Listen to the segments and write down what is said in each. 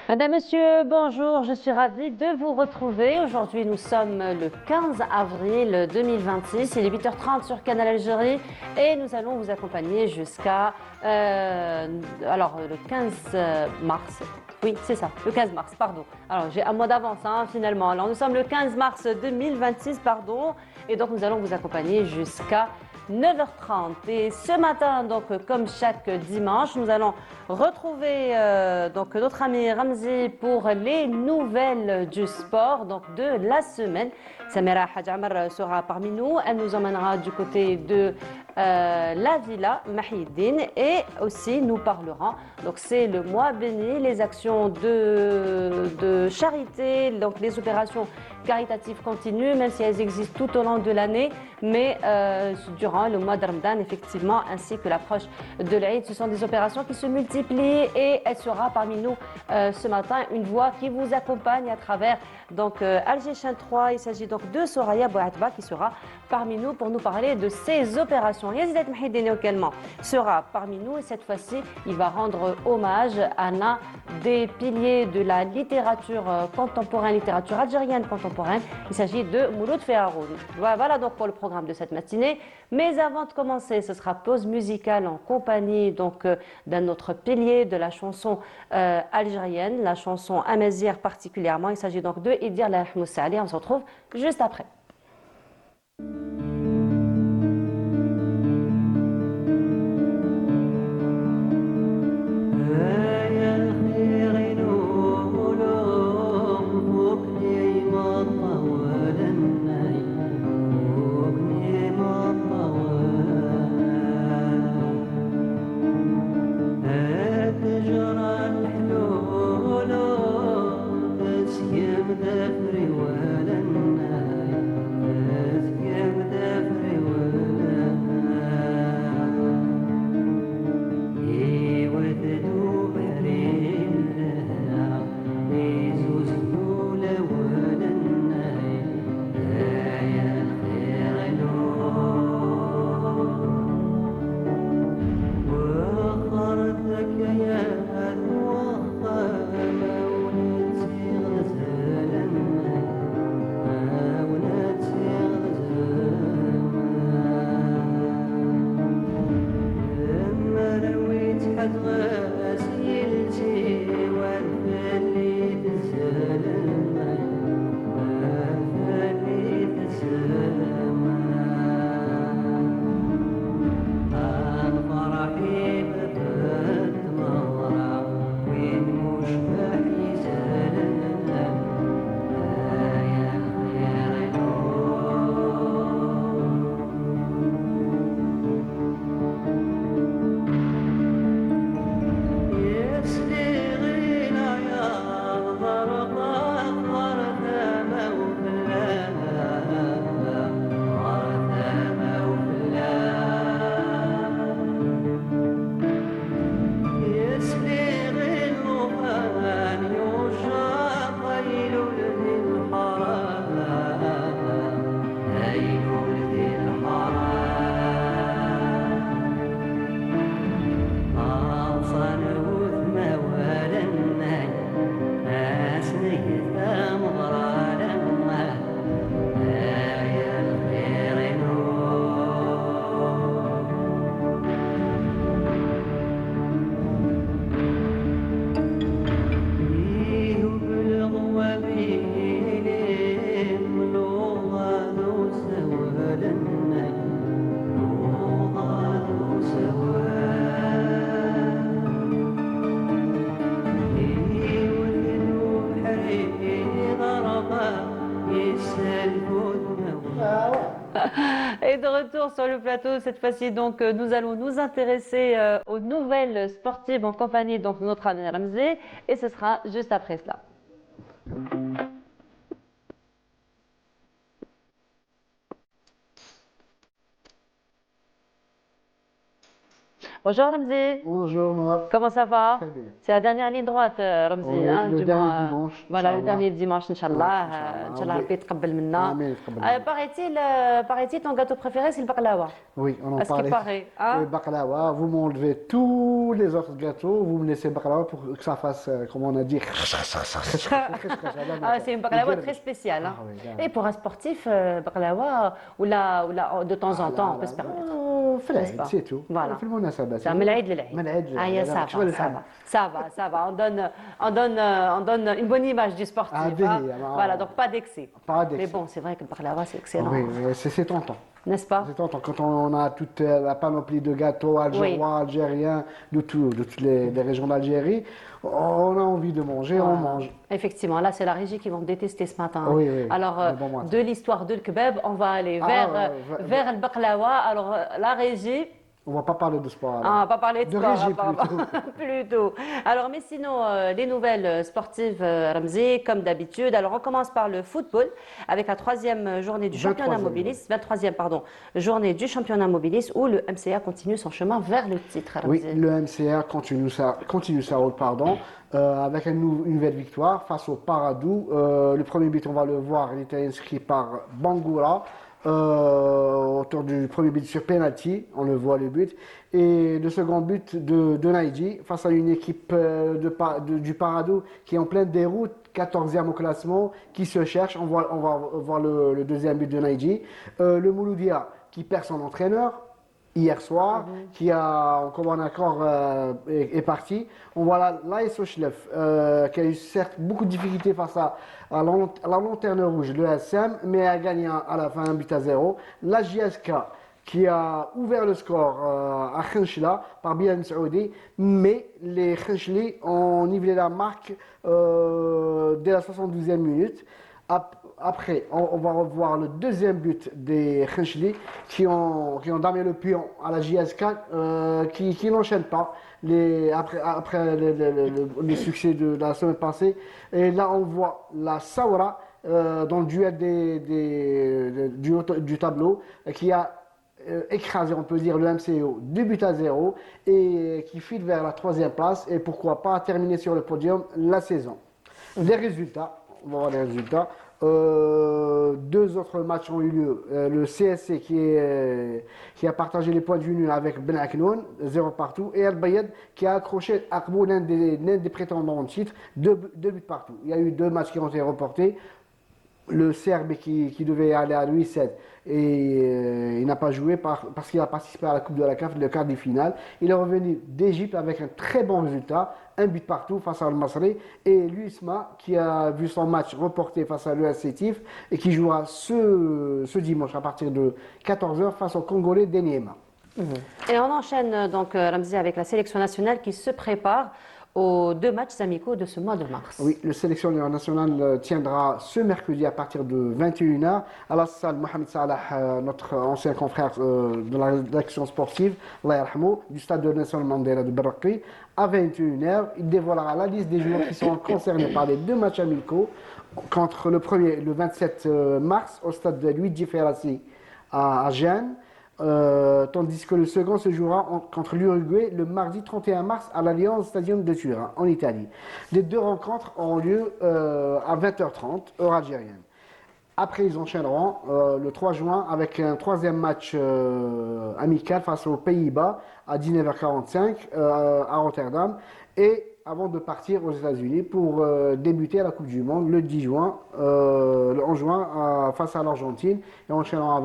Madame, Monsieur, bonjour, je suis ravie de vous retrouver. Aujourd'hui, nous sommes le 15 avril 2026, il est 8h30 sur Canal Algérie et nous allons vous accompagner jusqu'à le 15 mars. Oui, c'est ça, le 15 mars, pardon. Alors, j'ai un mois d'avance, hein, finalement. Alors, nous sommes le 15 mars 2026, pardon, et donc nous allons vous accompagner jusqu'à 9h30. Et ce matin, donc, comme chaque dimanche, nous allons retrouver donc notre ami Ramzi pour les nouvelles du sport donc de la semaine. Samira Hadjamar sera parmi nous. Elle nous emmènera du côté de la villa Mahidine et aussi nous parlerons. Donc c'est le mois béni, les actions de charité, donc les opérations caritatives continuent, même si elles existent tout au long de l'année, mais durant le mois de Ramadan, effectivement, ainsi que l'approche de l'Aïd, ce sont des opérations qui se multiplient et elle sera parmi nous ce matin, une voix qui vous accompagne à travers donc Alger Chain 3. Il s'agit donc de Soraya Bouatba qui sera parmi nous pour nous parler de ces opérations. Yazidet Mahidine également sera parmi nous et cette fois-ci, il va rendre hommage à l'un des piliers de la littérature contemporaine, littérature algérienne contemporaine. Il s'agit de Mouloud Ferraroun. Voilà donc pour le programme de cette matinée. Mais avant de commencer, ce sera pause musicale en compagnie donc d'un autre pilier de la chanson algérienne, la chanson amazigh particulièrement. Il s'agit donc de Idir La Moussali. On se retrouve juste après. Et de retour sur le plateau, cette fois-ci, donc, nous allons nous intéresser aux nouvelles sportives en compagnie donc, de notre ami Ramzé, et ce sera juste après cela. Bonjour Ramzi. Bonjour, Noah. Comment ça va? Très bien. C'est la dernière ligne droite, Ramzi, Oui, hein, le du dernier mois. dimanche, Voilà, le Inch'Allah. dernier dimanche, Ouais, Inch'Allah. Inch'Allah. Inch'Allah, Rabbi يتقبل منا. Amen, يتقبل منا. Paraît-il, ton gâteau préféré, c'est le baklava. Oui, on en À ce qui parlait. paraît, Oui, hein? baklava, vous m'enlevez tous les autres gâteaux, vous me laissez baklava pour que ça fasse, comme on a dit, Ah, c'est une baklava très spéciale, hein. Ah oui, Et pour un sportif, baklava, de temps en temps, on peut se permettre, في n'est-ce العيد pas? سيتو Voilà. في المناسبات Ça, من العيد للعيد. من العيد Ah, للعيد ça شباب va, ça الحال va, ça va, ça va. On donne une bonne image du sportif, هذه hein. هي Voilà, donc pas d'excès. pas Mais d'excès. bon, c'est vrai que le baklava, c'est excellent, Oui, oui, c'est tentant. n'est-ce pas? C'est tentant. Quand on a toute la panoplie de gâteaux Oui. algérois, algériens, de toutes les régions d'Algérie, on a envie de manger, on Voilà. mange. Effectivement, là, c'est la régie qui vont me détester ce matin, hein. Oui, oui, Alors, mais bon, moi, de l'histoire de l'kebab, on va aller vers le baklava. Alors, la régie. on va pas parler de sport Ah, on alors. va pas parler de De sport, régime apparemment. Plutôt. Alors, mais sinon, les nouvelles sportives, Ramzi, comme d'habitude. Alors, on commence par le football, avec la troisième journée du championnat 23e, mobiliste, 23e, pardon, journée du championnat mobiliste, où le MCA continue son chemin vers le titre, Oui, Ramzi. le MCR continue sa route, pardon, avec une nouvelle victoire face au Paradou. Le premier but, on va le voir, il était inscrit par Bangoura. Autour du premier but sur penalty, on le voit le but. Et le second but de Naïdji face à une équipe du Paradou qui est en pleine déroute, 14e au classement, qui se cherche. On va voir le deuxième but de Naïdji. Le Mouloudia qui perd son entraîneur hier soir, qui a en commun accord est parti. On voit l'AS Ochlef, qui a eu certes beaucoup de difficultés face à la lanterne rouge, le SM, mais a gagné à la fin un but à 0. La JSK, qui a ouvert le score à Khenchela par Bilal Saoudi, mais les Khencheli ont nivelé la marque dès la 72e minute. Après, on va revoir le deuxième but des Khencheli qui ont damé le pion à la JSK, qui n'enchaînent pas après le succès de la semaine passée. Et là, on voit la Saoura dans le duel du tableau qui a écrasé, on peut dire, le MCO 2 buts à 0 et qui file vers la troisième place et pourquoi pas terminer sur le podium la saison. Les résultats, on va voir les résultats. Deux autres matchs ont eu lieu. Le CSC qui a partagé les points du nul avec Ben Aknoun, 0 partout, et Al Bayed qui a accroché Akbou, l'un des prétendants au titre, 2 buts partout. Il y a eu deux matchs qui ont été reportés. Le Serbe qui devait aller à Louis VII et il n'a pas joué parce qu'il a participé à la Coupe de la CAF, le quart de finale. Il est revenu d'Égypte avec un très bon résultat, un but partout face à Al-Masri. Et l'USMA qui a vu son match reporté face à l'ES Sétif et qui jouera ce dimanche à partir de 14h face au Congolais d'Eniema. Et on enchaîne donc, Ramzi, avec la sélection nationale qui se prépare aux deux matchs amicaux de ce mois de mars. Oui, le sélectionneur national tiendra ce mercredi à partir de 21h à la salle Mohamed Salah, notre ancien confrère de la rédaction sportive, Allah yarhamou, du stade de Nelson Mandela de Berkeley. À 21h, il dévoilera la liste des joueurs qui seront concernés par les deux matchs amicaux contre le premier, le 27 mars, au stade de Luigi Ferrazzi à Gênes. Tandis que le second se jouera contre l'Uruguay le mardi 31 mars à l'Allianz Stadium de Turin, en Italie. Les deux rencontres auront lieu à 20h30, heure algérienne. Après, ils enchaîneront le 3 juin avec un troisième match amical face aux Pays-Bas à 19h45 à Rotterdam. Et avant de partir aux États-Unis pour débuter à la Coupe du Monde le 10 juin, le 11 juin face à l'Argentine et enchaînant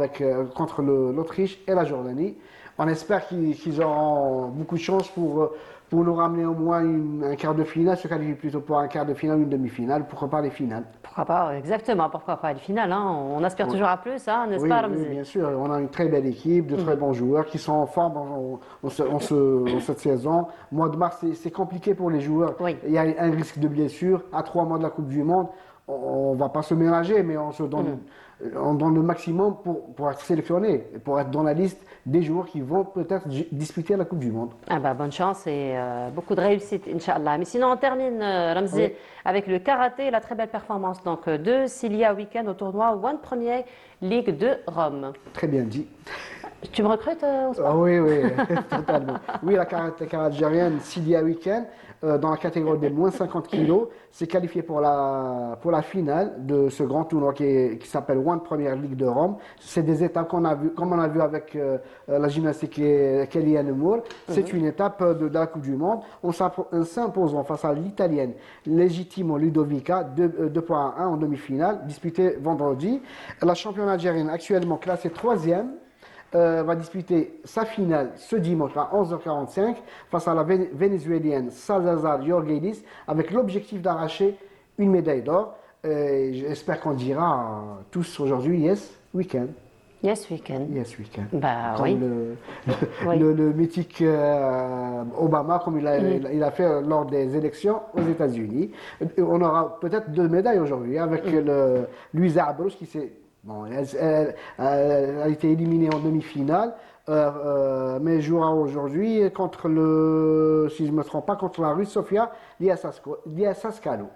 contre l'Autriche et la Jordanie. On espère qu'ils auront beaucoup de chance pour nous ramener au moins un quart de finale, se qualifier plutôt pour un quart de finale ou une demi-finale, pourquoi pas les finales. Pourquoi pas, exactement, pourquoi pas les finales, hein. On aspire toujours à plus, hein, n'est-ce Oui, pas, oui, Ramzi? bien sûr. On a une très belle équipe, de très bons joueurs qui sont en forme en cette saison. Mois de mars, c'est compliqué pour les joueurs. Oui. Il y a un risque de blessure. À 3 mois de la Coupe du Monde, on ne va pas se ménager, mais on donne le maximum pour être sélectionné, pour être dans la liste des joueurs qui vont peut-être disputer la Coupe du Monde. Ah bah, bonne chance et beaucoup de réussite, Inch'Allah. Mais sinon, on termine, Ramzi, Oui. avec le karaté et la très belle performance donc, de Cilia Weekend au tournoi One Premier Ligue de Rome. Très bien dit. Tu me recrutes au sport? Ah oui, oui, totalement. Oui, la karatéka algérienne, Sidia Weekend, dans la catégorie des moins 50 kilos, s'est qualifiée pour la finale de ce grand tournoi qui s'appelle One Premier League de Rome. C'est des étapes qu'on a vu, comme on a vu avec la gymnastique Kellyanne Moore. C'est une étape de la Coupe du Monde. On s'imposant face à l'Italienne Legitimo Ludovica, 2 points à 1 en demi-finale, disputée vendredi. La championne algérienne, actuellement classée 3e, va disputer sa finale ce dimanche à 11h45 face à la vénézuélienne Salazar Yorguelis avec l'objectif d'arracher une médaille d'or. J'espère qu'on dira tous aujourd'hui yes weekend. Yes, we can. Yes weekend. Bah Comme oui. Oui. le mythique Obama, comme il a fait lors des élections aux États-Unis. On aura peut-être 2 médailles aujourd'hui avec Luisa Abros qui s'est. Bon, elle a été éliminée en demi-finale, mais jouera aujourd'hui contre si je ne me trompe pas, contre la Russe Sofia Diasaskalo.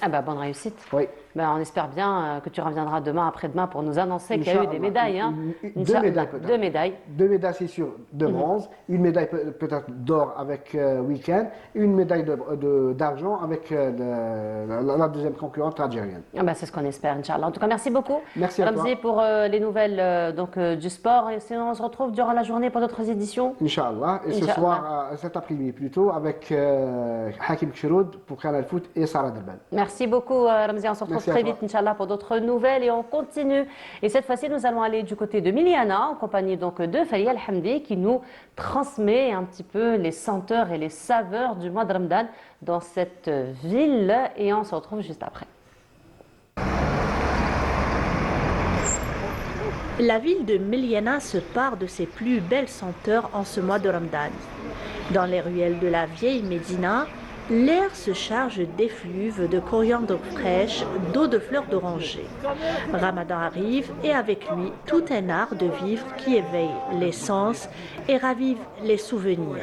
Ah bah bonne réussite. Oui. Ben, on espère bien que tu reviendras demain après-demain pour nous annoncer qu'il y a eu des Inch'Allah. médailles. Hein. 2 médailles peut-être. 2 médailles. 2 médailles, c'est sûr, de bronze. Une médaille peut-être d'or avec Weekend. Une médaille d'argent avec la deuxième concurrente algérienne. Ah bah, c'est ce qu'on espère, Inch'Allah. En tout cas, merci beaucoup. Merci à toi. Ramzi, pour les nouvelles du sport. Et sinon, on se retrouve durant la journée pour d'autres éditions. Inch'Allah. Et ce Inch'Allah. soir, cet après-midi plutôt, avec Hakim Kchiroud pour Canal Foot et Sarah Delbel. Merci beaucoup, Ramzi. On se retrouve Merci à très toi. vite, Inch'Allah, pour d'autres nouvelles. Et on continue. Et cette fois-ci, nous allons aller du côté de Miliana, en compagnie donc de Falia Al-Hamdi, qui nous transmet un petit peu les senteurs et les saveurs du mois de Ramadan dans cette ville. Et on se retrouve juste après. La ville de Miliana se pare de ses plus belles senteurs en ce mois de Ramadan. Dans les ruelles de la vieille Médina, l'air se charge d'effluves, de coriandre fraîche, d'eau de fleurs d'oranger. Ramadan arrive et avec lui tout un art de vivre qui éveille les sens et ravive les souvenirs.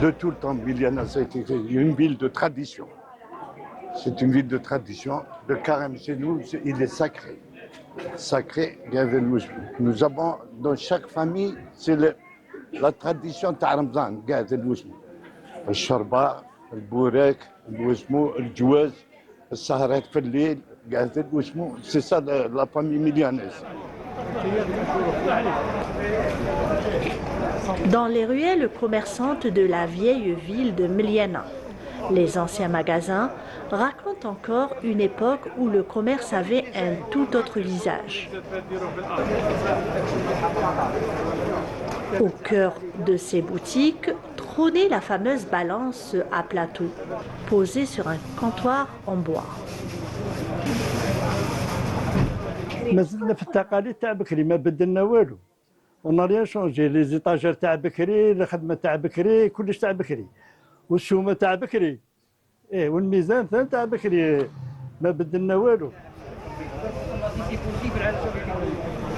De tout le temps, Miliana, ça a été une ville de tradition. C'est une ville de tradition. Le carême chez nous, il est sacré. Sacré, nous avons dans chaque famille, c'est la tradition de Ramadan, الشربة البوراك الوسمو الجواز السهرات في الليل c'est ça la famille milianaise. Dans les ruelles commerçantes de la vieille ville de Miliana, les anciens magasins racontent encore une époque où le commerce avait un tout autre visage. Au cœur de ces boutiques trônait la fameuse balance à plateau, posée sur un comptoir en bois. ما زلنا في التقاليد تاع بكري ما بدلنا والو اون ريان شونجي لي زيتاجير تاع بكري الخدمه تاع بكري كلش تاع بكري والشومه تاع بكري والميزان ثاني تاع بكري ما بدلنا والو.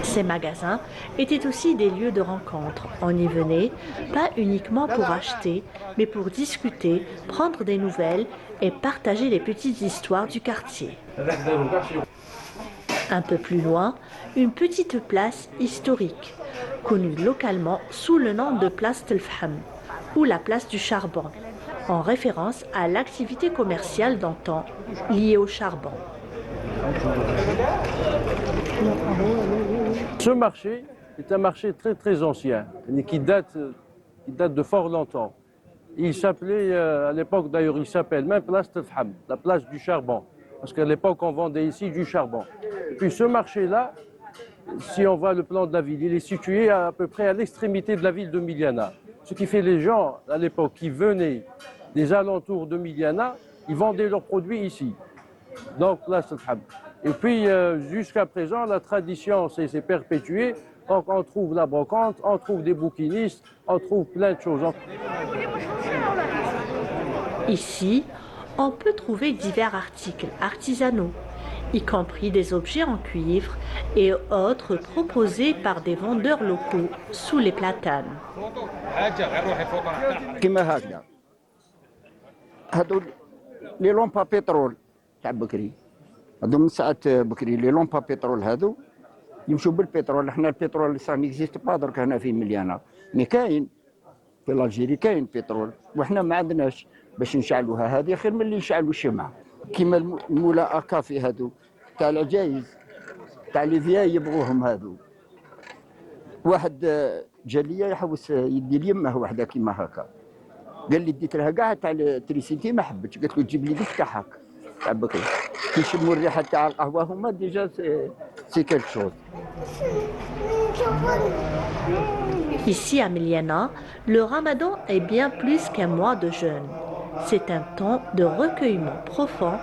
Ces magasins étaient aussi des lieux de rencontre. On y venait, pas uniquement pour acheter, mais pour discuter, prendre des nouvelles et partager les petites histoires du quartier. Un peu plus loin, une petite place historique, connue localement sous le nom de place Telfham, ou la place du charbon, en référence à l'activité commerciale d'antan liée au charbon. Ce marché est un marché très très ancien, qui date de fort longtemps. Il s'appelait, à l'époque d'ailleurs, il s'appelle même place Telfham, la place du charbon, parce qu'à l'époque on vendait ici du charbon. Et puis ce marché-là, si on voit le plan de la ville, il est situé à peu près à l'extrémité de la ville de Miliana. Ce qui fait les gens à l'époque qui venaient des alentours de Miliana, ils vendaient leurs produits ici. Donc place Telfham. Et puis jusqu'à présent, la tradition s'est perpétuée. Donc on trouve la brocante, on trouve des bouquinistes, on trouve plein de choses. Ici, on peut trouver divers articles artisanaux, y compris des objets en cuivre et autres proposés par des vendeurs locaux sous les platanes. كما هكذا هادو لي لومبا بترول تاع بكري هذو من ساعات بكري لي لومبا بترول هذو يمشوا بالبترول. حنا البترول سا نيكزيست با درك هنا في مليانه، مي كاين في الجيري كاين بترول وحنا ما عندناش باش نشعلوها. هذه خير من اللي نشعلوا الشمعة كيما المولا اكافي هذو تاع العجايز تاع ليفيا يبغوهم هذو. واحد جا ليا يحوس يدي لي يمه وحده كيما هكا، قال لي ديت لها كاع تاع التريسيتي ما حبتش، قالت له تجيب لي ديك تاع هكا تاع بكري كي يشموا الريحه تاع القهوه هما ديجا سي كيلك شوز. Ici à Miliana, le ramadan est bien plus qu'un mois de jeûne. C'est un temps de recueillement profond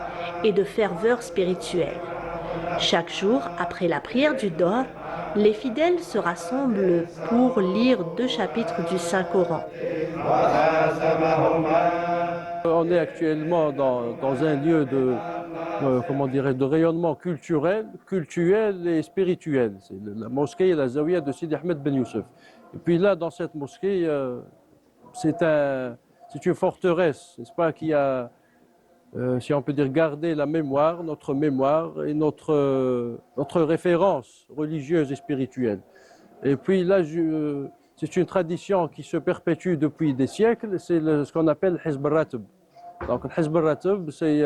et de ferveur spirituelle. Chaque jour, après la prière du Dor, les fidèles se rassemblent pour lire 2 chapitres du Saint-Coran. On est actuellement dans un lieu de, de rayonnement culturel et spirituel. C'est la mosquée et la zawiya de Sidi Ahmed Ben Youssef. Et puis là, dans cette mosquée, c'est une forteresse, n'est-ce pas, qui a, si on peut dire, gardé la mémoire, notre mémoire et notre référence religieuse et spirituelle. Et puis là, c'est une tradition qui se perpétue depuis des siècles, c'est ce qu'on appelle Hizb al-Ratib. Donc le Hizb al-Ratib, c'est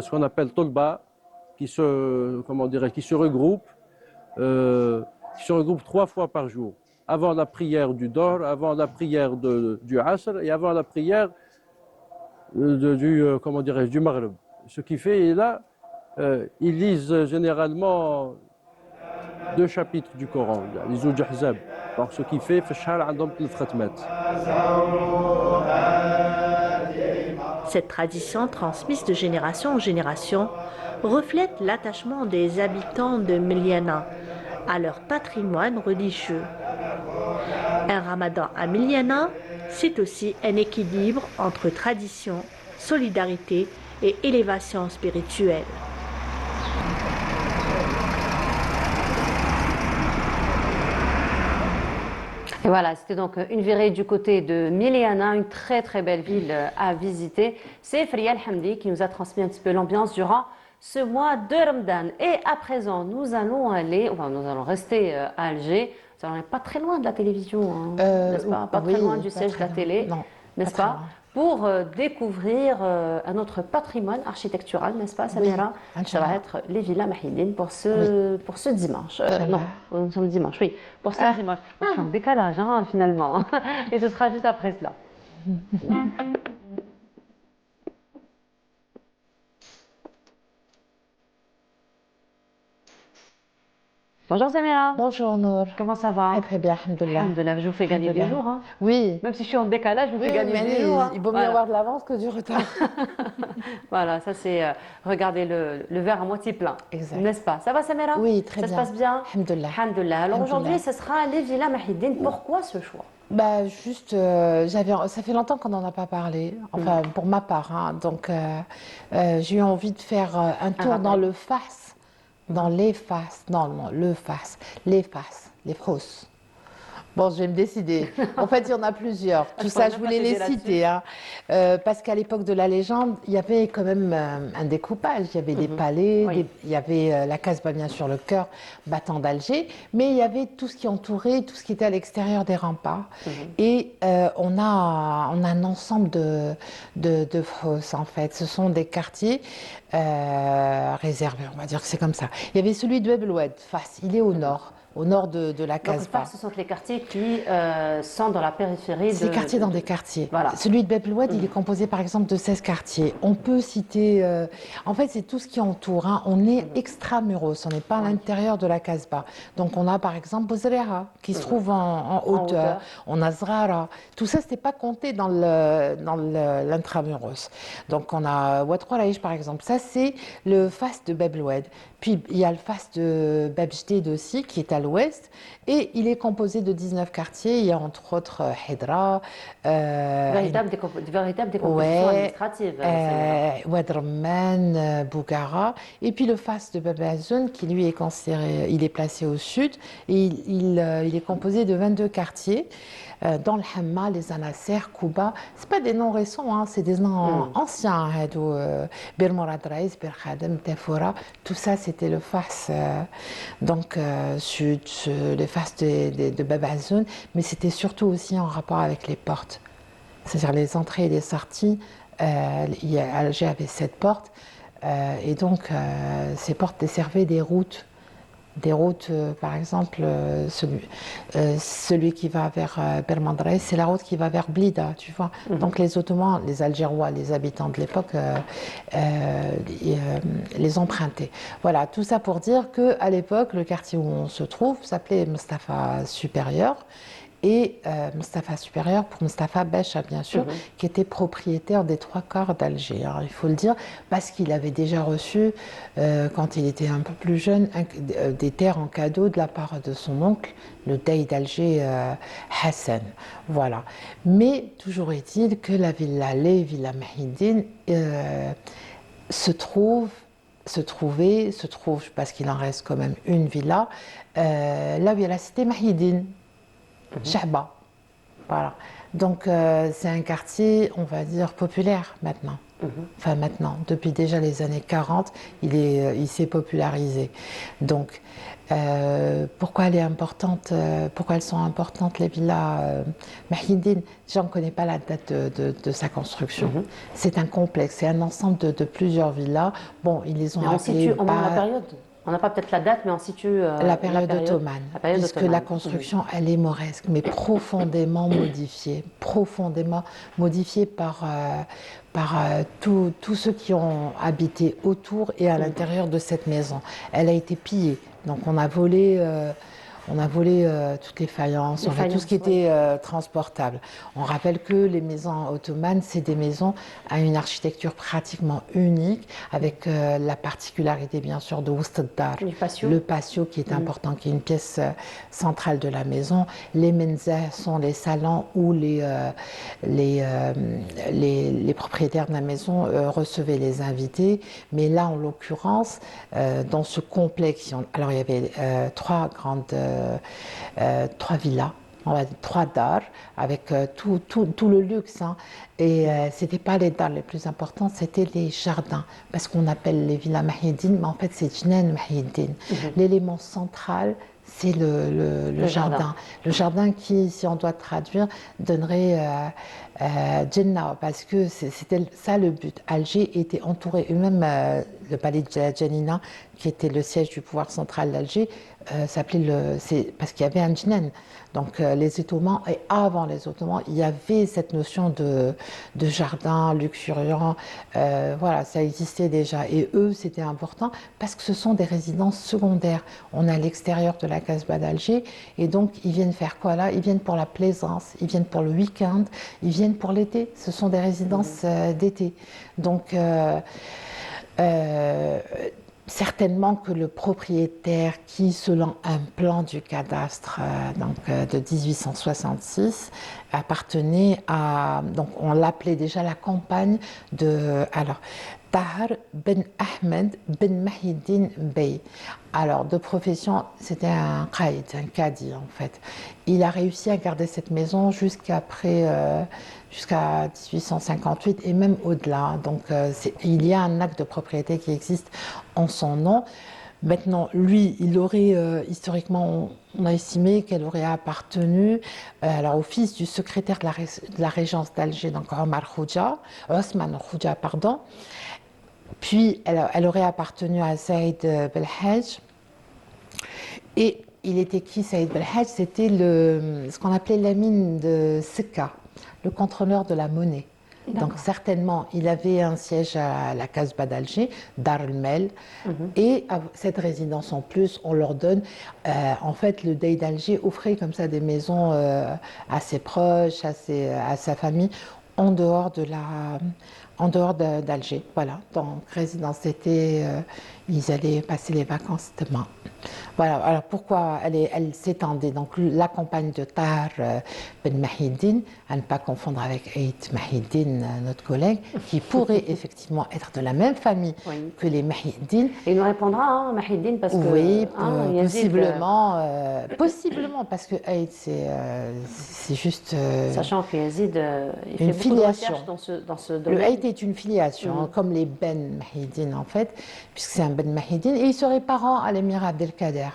ce qu'on appelle Tolba, qui se regroupe 3 fois par jour, avant la prière du Dor, avant la prière du Asr et avant la prière du Maghrib. Ce qui fait, là, ils lisent généralement 2 chapitres du Coran, les Zouj Ahzab. Donc ce qui fait, Cette tradition transmise de génération en génération reflète l'attachement des habitants de Miliana à leur patrimoine religieux. Un ramadan à Miliana, c'est aussi un équilibre entre tradition, solidarité et élévation spirituelle. Et voilà, c'était donc une virée du côté de Miliana, une très très belle ville à visiter. C'est Fria Hamdi qui nous a transmis un petit peu l'ambiance durant ce mois de Ramadan. Et à présent, nous allons rester à Alger. On n'est pas très loin de la télévision, hein, n'est-ce pas? Pas très loin du siège de la télé, n'est-ce pas? Pour découvrir un autre patrimoine architectural, n'est-ce pas, Samira? Ça va être les villas Mahidine pour ce dimanche. Non, nous sommes dimanche, oui, pour ce dimanche. Je suis en décalage, hein, finalement. Et ce sera juste après cela. Bonjour Samira. Bonjour Nour. Comment ça va? Très bien, alhamdoulilah. Alhamdoulilah, je vous fais gagner des jours. Hein. Oui. Même si je suis en décalage, je vous fais gagner des jours. Hein. Il vaut mieux avoir de l'avance que du retard. Voilà, ça c'est regarder le verre à moitié plein. Exact. N'est-ce pas? Ça va Samira? Oui, très bien. Ça se passe bien? Alhamdoulilah. Alhamdoulilah. Alors aujourd'hui, ce sera les villas Mahidine. Pourquoi ce choix? Bah juste, ça fait longtemps qu'on n'en a pas parlé, enfin pour ma part. Hein. Donc j'ai eu envie de faire un tour dans le Fas. Dans les faces, non, le Fas, les faces, les Fros. Bon, je vais me décider. En fait, il y en a plusieurs. Tout ça, je voulais les citer. Hein. Parce qu'à l'époque de la légende, il y avait quand même un découpage. Il y avait des palais, il y avait la Casbah, bien sûr, le cœur battant d'Alger. Mais il y avait tout ce qui entourait, tout ce qui était à l'extérieur des remparts. Et on a un ensemble de Fos, en fait. Ce sont des quartiers réservés, on va dire que c'est comme ça. Il y avait celui de Bab el Oued, Fas. Il est au nord de la Casbah. Donc, ce sont les quartiers qui sont dans la périphérie. C'est quartiers dans des quartiers. Voilà. Celui de Bab el Oued, il est composé par exemple de 16 quartiers. On peut citer... en fait, c'est tout ce qui entoure. Hein. On est extramuros, on n'est pas à l'intérieur de la Casbah. Donc, on a par exemple Bozreha, qui se trouve en hauteur. On a Zrara. Tout ça, ce n'était pas compté dans l'intramuros. Donc, on a Ouad Khoraïch, par exemple. Ça, c'est le Fas de Bab el Oued. Puis, il y a le Fas de Bab Jdid aussi, qui est à à l'ouest. Et il est composé de 19 quartiers. Il y a entre autres Hidra, Véritable décomposition administrative. Oued Rumman, Bougara. Et puis le fas de Bab Azoun, qui lui est considéré, il est placé au sud. Et il est composé de 22 quartiers. Dans le Hamma, les Anasser, Kouba, c'est pas des noms récents, hein, c'est des noms anciens. Bir Mourad Raïs, Bir Khadem, Tefoura, tout ça c'était le fas sud, le fas de Bab Azoun, mais c'était surtout aussi en rapport avec les portes, c'est-à-dire les entrées et les sorties. Alger avait 7 portes, et donc ces portes desservaient des routes. Par exemple, celui qui va vers Bermandrei, c'est la route qui va vers Blida, tu vois. Donc les Ottomans, les Algérois, les habitants de l'époque les empruntaient. Voilà, tout ça pour dire qu'à l'époque, le quartier où on se trouve s'appelait Mustapha Supérieur. Et Mustapha Supérieur pour Mustapha Becha, bien sûr, qui était propriétaire des 3/4 d'Alger. Alors, il faut le dire, parce qu'il avait déjà reçu, quand il était un peu plus jeune, des terres en cadeau de la part de son oncle, le Dey d'Alger, Hassan. Voilà. Mais toujours est-il que la villa Villa Mahidine, se trouve, parce qu'il en reste quand même une villa, là où il y a la cité Mahidine. Chahba. Voilà. Donc c'est un quartier, on va dire, populaire maintenant. Enfin maintenant, depuis déjà les années 40, il s'est popularisé. Donc pourquoi elle est importante, pourquoi elles sont importantes les villas Mahidine? Déjà on ne connaît pas la date de sa construction. C'est un complexe, c'est un ensemble de plusieurs villas. Bon, ils les ont appelées. On situe au moins la période. On n'a pas peut-être la date, mais on situe la période ottomane, puisque la construction, elle est mauresque, mais profondément modifiée par tous ceux qui ont habité autour et à l'intérieur de cette maison. Elle a été pillée, donc on a volé toutes les faïences, tout ce qui était transportable. On rappelle que les maisons ottomanes, c'est des maisons à une architecture pratiquement unique, avec la particularité bien sûr de Oustad-Dar, le patio qui est important, qui est une pièce centrale de la maison. Les menzah sont les salons où les propriétaires de la maison recevaient les invités. Mais là, en l'occurrence, dans ce complexe, alors il y avait trois villas, on va dire 3 dars, avec tout le luxe. Hein. Et c'était pas les dars les plus importants, c'était les jardins. Parce qu'on appelle les villas Mahidine, mais en fait c'est Jnan Mahidine. L'élément central, c'est le jardin. Le jardin qui, si on doit traduire, donnerait Jannah, parce que c'était ça le but. Alger était entouré, et même le palais de Janina, qui était le siège du pouvoir central d'Alger, s'appelait parce qu'il y avait un Jnan. Donc les Ottomans, et avant les Ottomans, il y avait cette notion de jardin luxuriant. Voilà, ça existait déjà. Et eux, c'était important parce que ce sont des résidences secondaires. On est à l'extérieur de la Casbah d'Alger, et donc ils viennent faire quoi là? Ils viennent pour la plaisance, ils viennent pour le week-end, ils viennent pour l'été. Ce sont des résidences d'été. Donc certainement que le propriétaire qui, selon un plan du cadastre de 1866, appartenait à, donc on l'appelait déjà la campagne de, alors, Tahar Ben Ahmed Ben Mahidine Bey. Alors, de profession, c'était un qaïd, un cadi en fait. Il a réussi à garder cette maison jusqu'à 1858 et même au-delà. Donc, il y a un acte de propriété qui existe en son nom. Maintenant, lui, il aurait, historiquement, on a estimé qu'elle aurait appartenu au fils du secrétaire de la régence d'Alger, donc Osman Khouja, pardon. Puis, elle aurait appartenu à Saïd Belhaj. Et il était qui, Saïd Belhaj? C'était ce qu'on appelait l'amine de Sekka, le contrôleur de la monnaie. Donc certainement, il avait un siège à la Casbah d'Alger, Dar el-Mel, et à cette résidence en plus, on leur donne, en fait, le Dey d'Alger offrait comme ça des maisons à ses proches, à sa famille, en dehors d'Alger. Voilà, donc résidence d'été, Ils allaient passer les vacances demain. Voilà, alors pourquoi elle s'étendait. Donc la campagne de Tahar Ben Mahidine, à ne pas confondre avec Aït Mahidine, notre collègue, qui pourrait effectivement être de la même famille Oui. que les Mahidine. Et il nous répondra, hein, Mahidine, parce que... Oui, Yazid, possiblement, parce que Aït, c'est juste... sachant que Yazid, il fait une beaucoup de filiation. recherches dans ce Le domaine. Haït est une filiation, comme les Ben Mahidine en fait, puisque c'est un Ben Mahidine, et il serait parent à l'émir Abdelkader.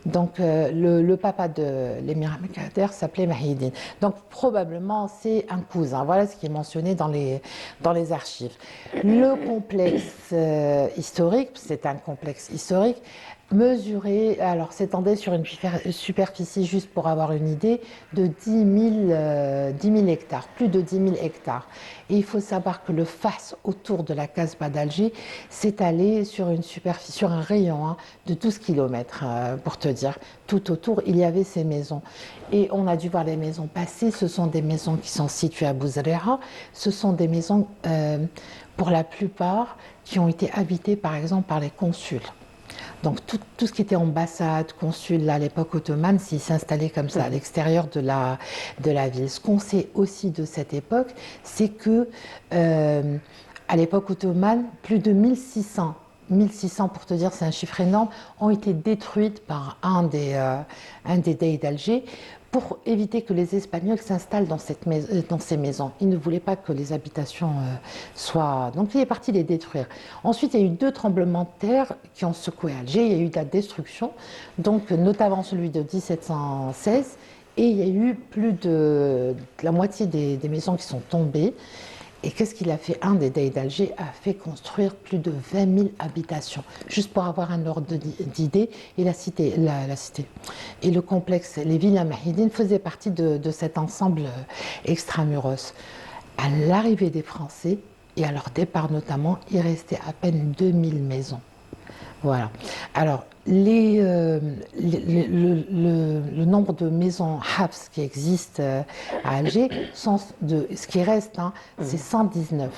Donc le papa de l'émir Abdelkader s'appelait Mahidine. Donc probablement c'est un cousin. Voilà ce qui est mentionné dans les archives. Le complexe historique, c'est un complexe historique, mesuré, alors s'étendait sur une superficie, juste pour avoir une idée, de 10 000 hectares, plus de 10 000 hectares. Et il faut savoir que le fas autour de la Casbah d'Alger s'étalait sur une superficie, sur un rayon de 12 km, pour te dire. Tout autour, il y avait ces maisons. Et on a dû voir les maisons passer. Ce sont des maisons qui sont situées à Bouzrera. Ce sont des maisons, pour la plupart, qui ont été habitées, par exemple, par les consuls. Donc tout ce qui était ambassade, consul à l'époque ottomane, s'il s'installait comme ça à l'extérieur de la ville. Ce qu'on sait aussi de cette époque, c'est que à l'époque ottomane, plus de 1600 pour te dire, c'est un chiffre énorme, ont été détruites par un des deys d'Alger pour éviter que les Espagnols s'installent dans ces maisons. Ils ne voulaient pas que les habitations soient... Donc il est parti les détruire. Ensuite, il y a eu 2 tremblements de terre qui ont secoué Alger. Il y a eu de la destruction, donc notamment celui de 1716, et il y a eu plus de la moitié des maisons qui sont tombées. Et qu'est-ce qu'il a fait? Un des deys d'Alger a fait construire plus de 20 000 habitations, juste pour avoir un ordre d'idée. Et la cité et le complexe, les villas Mahidine faisaient partie de cet ensemble extramuros. À l'arrivée des Français, et à leur départ notamment, il restait à peine 2000 maisons. Voilà. Alors, le nombre de maisons Habs qui existent à Alger, ce qui reste, c'est 119.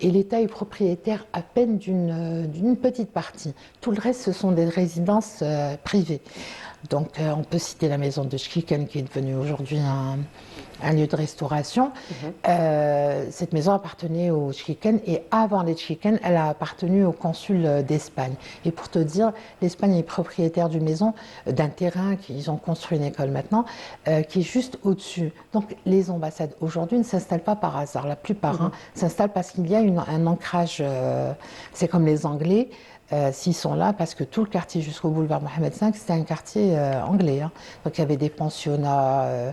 Et l'État est propriétaire à peine d'une petite partie. Tout le reste, ce sont des résidences privées. Donc, on peut citer la maison de Chkiken, qui est devenue aujourd'hui un lieu de restauration. Cette maison appartenait aux Chkiken, et avant les Chkiken, elle a appartenu au consul d'Espagne. Et pour te dire, l'Espagne est propriétaire d'une maison, d'un terrain, ils ont construit une école maintenant, qui est juste au-dessus. Donc les ambassades aujourd'hui ne s'installent pas par hasard. La plupart s'installent parce qu'il y a un ancrage, c'est comme les Anglais. S'ils sont là, parce que tout le quartier jusqu'au boulevard Mohamed V, c'était un quartier anglais. Donc il y avait des pensionnats,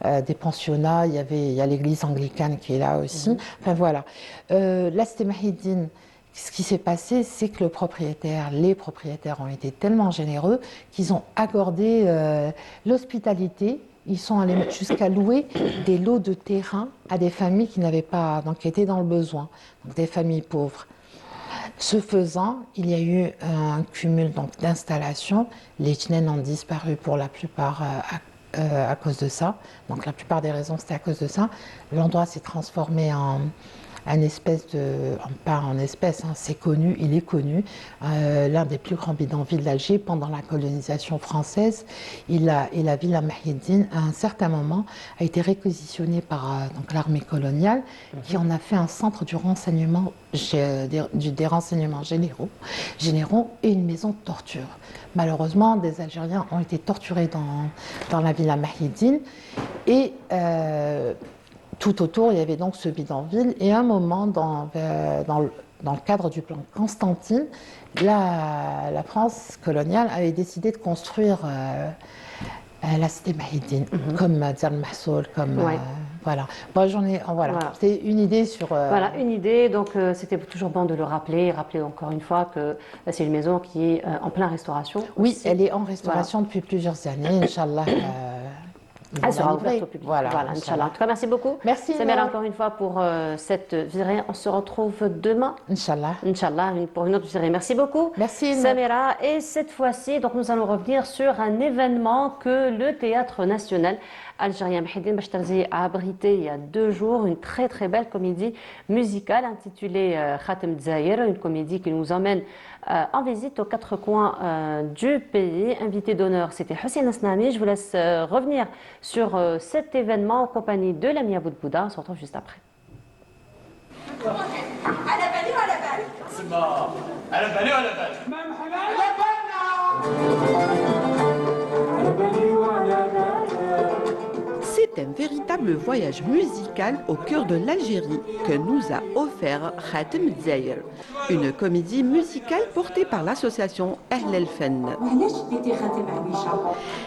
il y a l'église anglicane qui est là aussi. Enfin voilà. La cité Mahidine, ce qui s'est passé, c'est que les propriétaires ont été tellement généreux qu'ils ont accordé l'hospitalité. Ils sont allés jusqu'à louer des lots de terrain à des familles qui n'avaient pas, donc qui étaient dans le besoin, donc des familles pauvres. Ce faisant, il y a eu un cumul d'installations. Les Tchnènes ont disparu pour la plupart à cause de ça. Donc la plupart des raisons, c'était à cause de ça. L'endroit s'est transformé en pas en espèce, c'est connu, il est connu, l'un des plus grands bidonvilles d'Alger pendant la colonisation française. Et la villa Mahidine, à un certain moment, a été réquisitionnée par l'armée coloniale, qui en a fait un centre du renseignement, des renseignements généraux et une maison de torture. Malheureusement, des Algériens ont été torturés dans la villa Mahidine, et tout autour, il y avait donc ce bidonville. Et à un moment, dans le cadre du plan Constantine, la France coloniale avait décidé de construire la cité Mahidine, comme Dzar Mahsoul, comme... voilà. Moi, voilà. C'est une idée sur... Voilà, une idée. Donc, c'était toujours bon de le rappeler. Rappeler encore une fois que c'est une maison qui est en pleine restauration. Oui, aussi. elle est en restauration depuis plusieurs années, Inch'Allah. Elle sera ouverte au public. Voilà, Inch'Allah. En tout cas, merci beaucoup. Merci. Samira, encore une fois, pour cette virée. On se retrouve demain. Inch'Allah. Inch'Allah, pour une autre virée. Merci beaucoup. Merci. Samira. Et cette fois-ci, donc, nous allons revenir sur un événement que le Théâtre National algérien. Mehedine Bachtarzi a abrité il y a 2 jours une très très belle comédie musicale intitulée Khatem Dzaïr, une comédie qui nous emmène en visite aux 4 coins du pays. Invité d'honneur, c'était Houssine Asnami. Je vous laisse revenir sur cet événement en compagnie de l'ami Aboud Bouda. On se retrouve juste après. C'est un véritable voyage musical au cœur de l'Algérie que nous a offert Khatem Dzaïr, une comédie musicale portée par l'association Ahl El Fenn.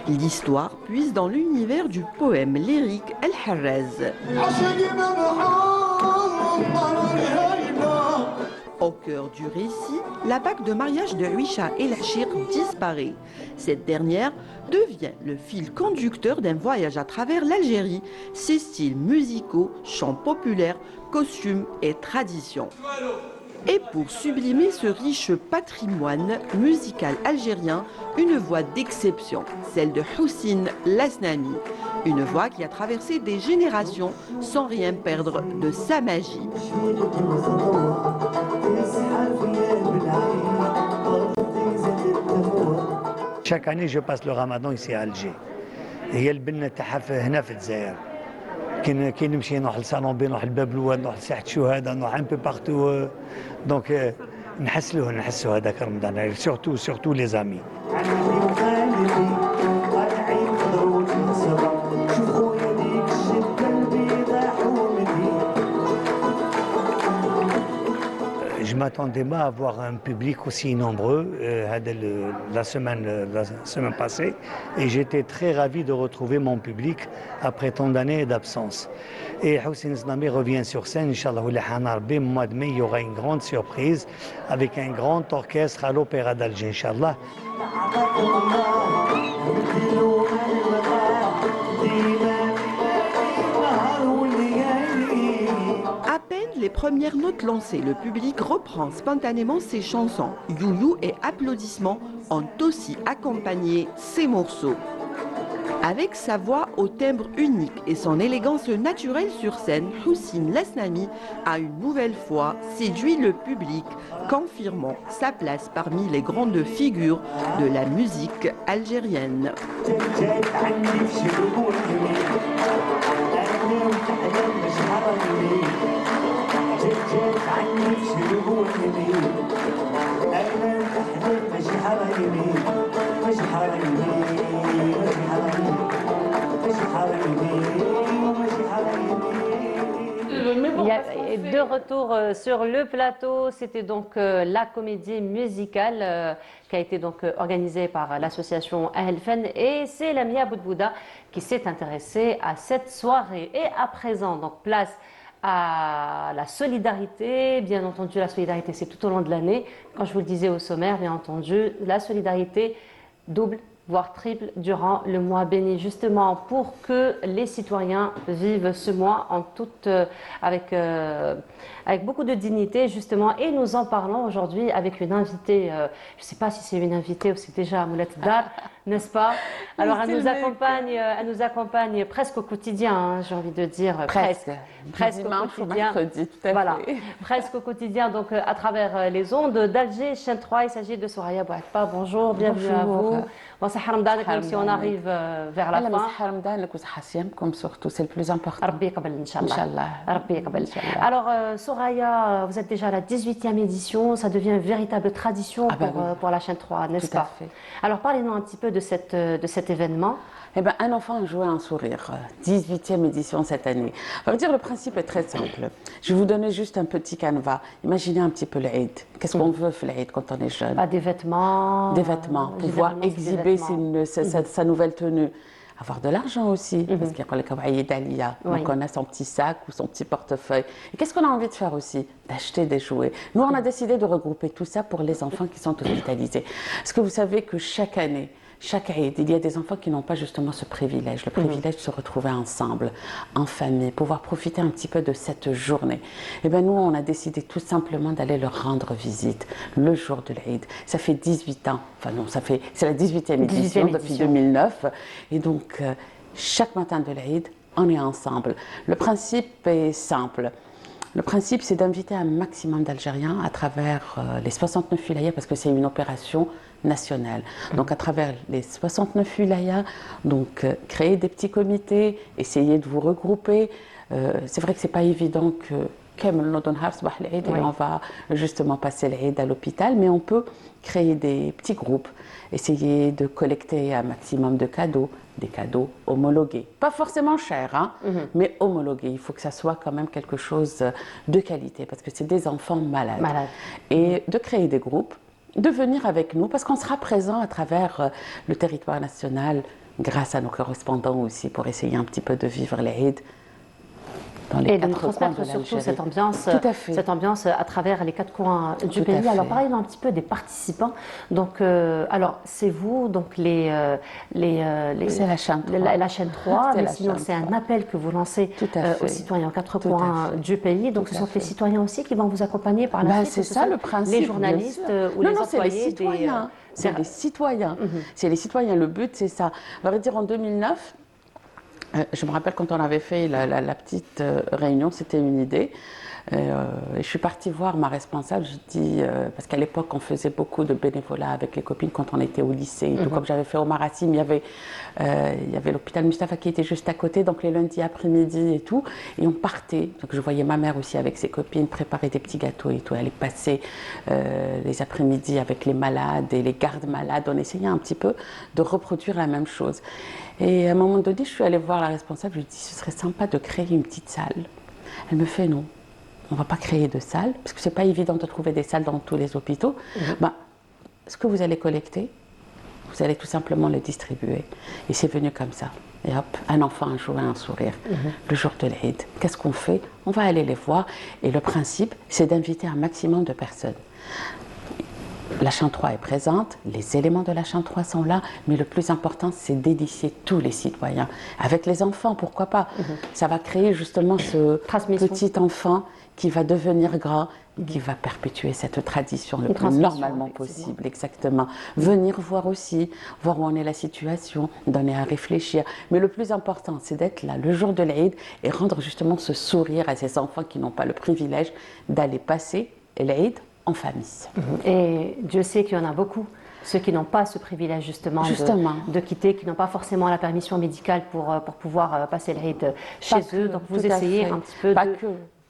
L'histoire puise dans l'univers du poème lyrique El Harraz. Au cœur du récit, la bague de mariage de Huicha et Lachir disparaît. Cette dernière devient le fil conducteur d'un voyage à travers l'Algérie, ses styles musicaux, chants populaires, costumes et traditions. Et pour sublimer ce riche patrimoine musical algérien, une voix d'exception, celle de Houssine Lasnami. Une voix qui a traversé des générations sans rien perdre de sa magie. Chaque année, je passe le ramadan ici à Alger. هي البنة تاعها هنا في الجزائر. كي نمشي نروح للصالون بي نروح لبابلوان نروح لساحة الشهداء نروح ان بو بارتو دونك نحسوا هذاك رمضان سورتو لي زامي. Je ne m'attendais pas à voir un public aussi nombreux la semaine passée et j'étais très ravi de retrouver mon public après tant d'années d'absence. Et Houssine Asnami revient sur scène, Inch'Allah, au mois de mai, il y aura une grande surprise avec un grand orchestre à l'Opéra d'Alger, Inch'Allah. Les premières notes lancées, le public reprend spontanément ses chansons. You-you et applaudissements ont aussi accompagné ces morceaux. Avec sa voix au timbre unique et son élégance naturelle sur scène, Houssine Lasnami a une nouvelle fois séduit le public, confirmant sa place parmi les grandes figures de la musique algérienne. De retour sur le plateau, c'était donc la comédie musicale qui a été donc organisée par l'association Ahl El Fenn et c'est l'ami Aboud Bouda qui s'est intéressé à cette soirée. Et à présent, donc place à la solidarité. Bien entendu, la solidarité, c'est tout au long de l'année. Quand je vous le disais au sommaire, bien entendu, la solidarité double, voire triple, durant le mois béni, justement pour que les citoyens vivent ce mois en avec beaucoup de dignité, justement. Et nous en parlons aujourd'hui avec une invitée, je ne sais pas si c'est une invitée ou c'est déjà Moulette Dar, n'est-ce pas? Alors, elle nous accompagne presque au quotidien, hein, j'ai envie de dire. Presque au quotidien. Mercredi, tout à voilà, fait. presque au quotidien, donc à travers les ondes d'Alger, chaîne 3. Il s'agit de Soraya Bouatpa. Bonjour, bienvenue à vous. Bon, ça même si on arrive vers la fin. Surtout, c'est le plus important. Alors, Soraya, vous êtes déjà à la 18e édition. Ça devient une véritable tradition pour la chaîne 3, n'est-ce pas? Tout à fait. Alors, parlez-nous un petit peu de cet événement. Eh ben, un enfant a joué un sourire. 18e édition cette année. On va dire, le principe est très simple. Je vais vous donner juste un petit canevas. Imaginez un petit peu l'Aïd. Qu'est-ce qu'on veut faire l'Aïd quand on est jeune? Des vêtements. Des vêtements. Pouvoir exhiber sa nouvelle tenue. Avoir de l'argent aussi, parce qu'il y a les d'Alia. Donc on a son petit sac ou son petit portefeuille. Et qu'est-ce qu'on a envie de faire aussi? D'acheter des jouets. Nous, on a décidé de regrouper tout ça pour les enfants qui sont hospitalisés. Parce que vous savez que chaque année, chaque Eid, il y a des enfants qui n'ont pas justement ce privilège, le privilège de se retrouver ensemble, en famille, pouvoir profiter un petit peu de cette journée. Et bien nous, on a décidé tout simplement d'aller leur rendre visite le jour de l'Eid. Ça fait 18 ans, enfin non, c'est la 18e édition depuis 2009. Et donc, chaque matin de l'Aïd, on est ensemble. Le principe est simple. Le principe, c'est d'inviter un maximum d'Algériens à travers les 69 wilayas, parce que c'est une opération nationale. Donc à travers les 69 wilayas, donc créer des petits comités, essayer de vous regrouper. C'est vrai que c'est pas évident que et on va justement passer l'Aïd à l'hôpital, mais on peut créer des petits groupes, essayer de collecter un maximum de cadeaux, des cadeaux homologués. Pas forcément chers, hein, mais homologués. Il faut que ça soit quand même quelque chose de qualité, parce que c'est des enfants malades. Et de créer des groupes, de venir avec nous, parce qu'on sera présent à travers le territoire national, grâce à nos correspondants aussi, pour essayer un petit peu de vivre l'Aïd dans les et de quatre coins transmettre de surtout l'Algérie. cette ambiance à travers les quatre coins du pays. Alors parlez-nous un petit peu des participants. Donc, alors c'est vous, donc c'est la chaîne 3. La chaîne 3, mais sinon c'est un appel que vous lancez aux citoyens aux quatre coins du pays. Donc ce sont les citoyens aussi qui vont vous accompagner par la suite. C'est ça le principe. Les journalistes ou les employés c'est les citoyens. C'est les citoyens. Le but c'est ça. On va dire en 2009. Je me rappelle quand on avait fait la petite réunion, c'était une idée. Je suis partie voir ma responsable, je dis, parce qu'à l'époque on faisait beaucoup de bénévolat avec les copines quand on était au lycée. Tout comme j'avais fait au Maratime, il y avait l'hôpital Mustapha qui était juste à côté, donc les lundis après-midi et tout. Et on partait, donc je voyais ma mère aussi avec ses copines préparer des petits gâteaux et tout. Elle est passée les après-midi avec les malades et les gardes malades. On essayait un petit peu de reproduire la même chose. Et à un moment donné, je suis allée voir la responsable, je lui ai dit, ce serait sympa de créer une petite salle. Elle me fait non. On ne va pas créer de salle, parce que ce n'est pas évident de trouver des salles dans tous les hôpitaux. Ce que vous allez collecter, vous allez tout simplement le distribuer. Et c'est venu comme ça. Et hop, un enfant, un jour, un sourire. Le jour de l'Aïd, qu'est-ce qu'on fait? On va aller les voir. Et le principe, c'est d'inviter un maximum de personnes. La chaîne 3 est présente, les éléments de la chaîne 3 sont là, mais le plus important, c'est d'initier tous les citoyens. Avec les enfants, pourquoi pas? Ça va créer justement ce petit enfant qui va devenir grand, qui va perpétuer cette tradition le plus normalement possible. Exactement. Venir voir aussi, voir où en est la situation, donner à réfléchir. Mais le plus important, c'est d'être là le jour de l'Aïd et rendre justement ce sourire à ces enfants qui n'ont pas le privilège d'aller passer l'Aïd en famille. Et Dieu sait qu'il y en a beaucoup, ceux qui n'ont pas ce privilège justement. De quitter, qui n'ont pas forcément la permission médicale pour pouvoir passer l'Aïd chez eux. Donc vous essayez un petit peu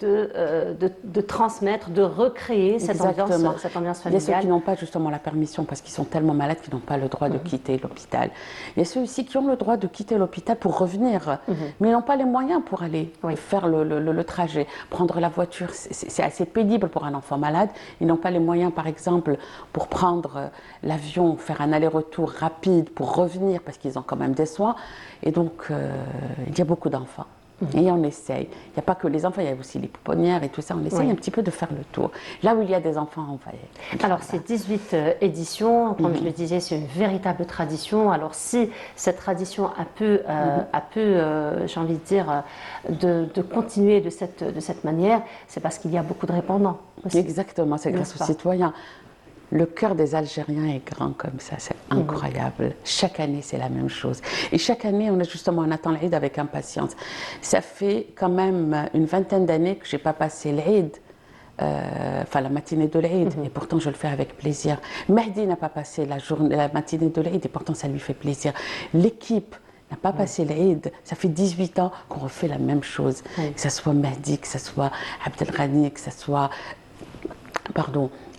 de transmettre, de recréer cette ambiance familiale. Il y a ceux qui n'ont pas justement la permission parce qu'ils sont tellement malades qu'ils n'ont pas le droit de quitter l'hôpital. Il y a ceux aussi qui ont le droit de quitter l'hôpital pour revenir, mais ils n'ont pas les moyens pour aller faire le trajet. Prendre la voiture, c'est assez pénible pour un enfant malade. Ils n'ont pas les moyens, par exemple, pour prendre l'avion, faire un aller-retour rapide pour revenir parce qu'ils ont quand même des soins. Et donc, il y a beaucoup d'enfants. Et on essaye. Il n'y a pas que les enfants, il y a aussi les pouponnières et tout ça. On essaye un petit peu de faire le tour. Là où il y a des enfants, on va y aller. Alors, c'est 18 éditions. Comme je le disais, c'est une véritable tradition. Alors, si cette tradition a pu j'ai envie de dire, de continuer de cette manière, c'est parce qu'il y a beaucoup de répondants aussi. Exactement, c'est grâce aux citoyens. Le cœur des Algériens est grand comme ça, c'est incroyable. Chaque année, c'est la même chose. Et chaque année, on attend l'Aïd avec impatience. Ça fait quand même une vingtaine d'années que je n'ai pas passé l'Aïd, la matinée de l'Aïd, et pourtant je le fais avec plaisir. Mehdi n'a pas passé la matinée de l'Aïd, et pourtant ça lui fait plaisir. L'équipe n'a pas passé l'Aïd, ça fait 18 ans qu'on refait la même chose. Que ce soit Mehdi, que ce soit Abdelghani, que ce soit...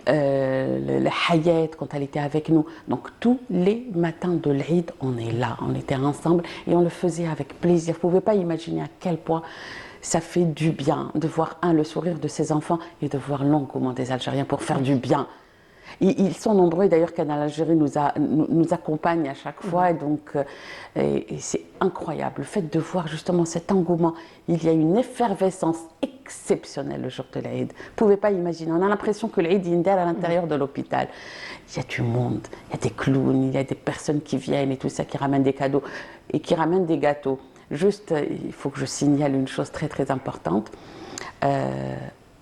le Hayat quand elle était avec nous. Donc tous les matins de l'Aïd, on est là, on était ensemble et on le faisait avec plaisir. Vous ne pouvez pas imaginer à quel point ça fait du bien de voir le sourire de ces enfants et de voir l'engouement des Algériens pour faire du bien. Ils sont nombreux, d'ailleurs Canal Algérie nous accompagne à chaque fois, et donc c'est incroyable. Le fait de voir justement cet engouement, il y a une effervescence exceptionnelle le jour de l'Aïd. Vous ne pouvez pas imaginer, on a l'impression que l'Aïd est à l'intérieur de l'hôpital. Il y a du monde, il y a des clowns, il y a des personnes qui viennent et tout ça, qui ramènent des cadeaux et qui ramènent des gâteaux. Juste, il faut que je signale une chose très très importante.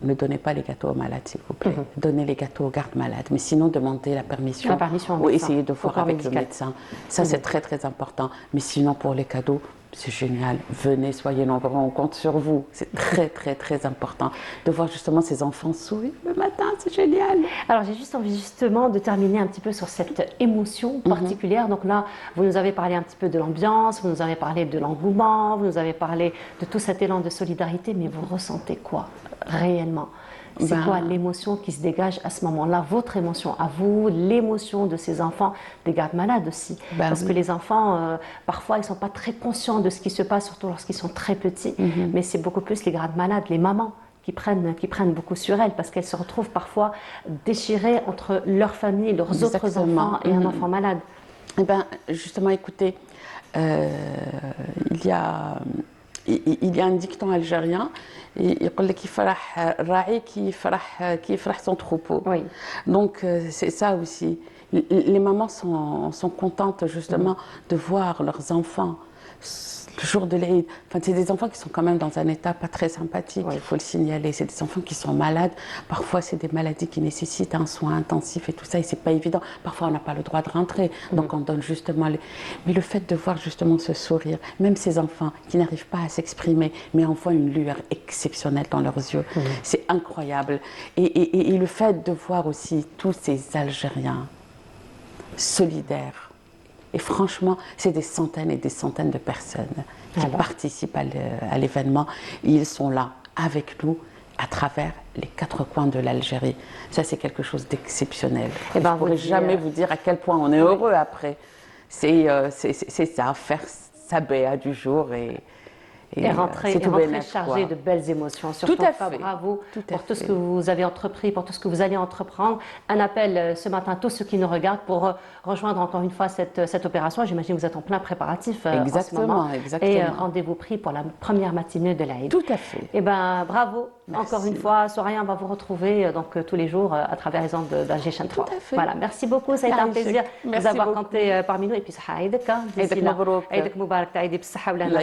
Ne donnez pas les gâteaux aux malades, s'il vous plaît. Donnez les gâteaux aux gardes malades. Mais sinon, demandez la permission. Ou essayez de voir avec le médecin. Ça, c'est très, très important. Mais sinon, pour les cadeaux, c'est génial, venez, soyez nombreux, on compte sur vous. C'est très, très, très important de voir justement ces enfants sourire le matin, c'est génial. Alors j'ai juste envie justement de terminer un petit peu sur cette émotion particulière. Donc là, vous nous avez parlé un petit peu de l'ambiance, vous nous avez parlé de l'engouement, vous nous avez parlé de tout cet élan de solidarité, mais vous ressentez quoi réellement? C'est quoi l'émotion qui se dégage à ce moment-là? Votre émotion à vous, l'émotion de ces enfants, des gardes malades aussi. Parce que les enfants, parfois, ils ne sont pas très conscients de ce qui se passe, surtout lorsqu'ils sont très petits. Mais c'est beaucoup plus les gardes malades, les mamans, qui prennent beaucoup sur elles, parce qu'elles se retrouvent parfois déchirées entre leur famille, leurs autres enfants et un enfant malade. Eh bien, justement, écoutez, il y a un dicton algérien, il dit qu'il فرح son troupeau. Oui. Donc c'est ça aussi. Les mamans sont contentes justement de voir leurs enfants le jour de l'Aïd. Enfin, c'est des enfants qui sont quand même dans un état pas très sympathique, il faut le signaler. C'est des enfants qui sont malades. Parfois, c'est des maladies qui nécessitent un soin intensif et tout ça, et c'est pas évident. Parfois, on n'a pas le droit de rentrer, donc on donne justement Mais le fait de voir justement ce sourire, même ces enfants qui n'arrivent pas à s'exprimer, mais en voient une lueur exceptionnelle dans leurs yeux, c'est incroyable. Et le fait de voir aussi tous ces Algériens solidaires. Et franchement, c'est des centaines et des centaines de personnes qui participent à l'événement. Ils sont là avec nous à travers les 4 coins de l'Algérie. Ça, c'est quelque chose d'exceptionnel. Je ne pourrais jamais vous dire à quel point on est heureux après. C'est ça, faire sa béa du jour et rentrer chargé de belles émotions. Surtout, tout à fait. Bravo pour tout ce que vous avez entrepris, pour tout ce que vous allez entreprendre. Un appel ce matin à tous ceux qui nous regardent pour rejoindre encore une fois cette opération. J'imagine que vous êtes en plein préparatif en ce moment. Exactement. Et rendez-vous pris pour la première matinée de l'Aïd. Tout à fait. Eh bien, bravo. Merci. Encore une fois. Soraya, on va vous retrouver tous les jours à travers les ondes d'Alger 3. Tout à fait. Voilà, merci beaucoup. Ça a été un plaisir de vous avoir compté parmi nous. Et puis,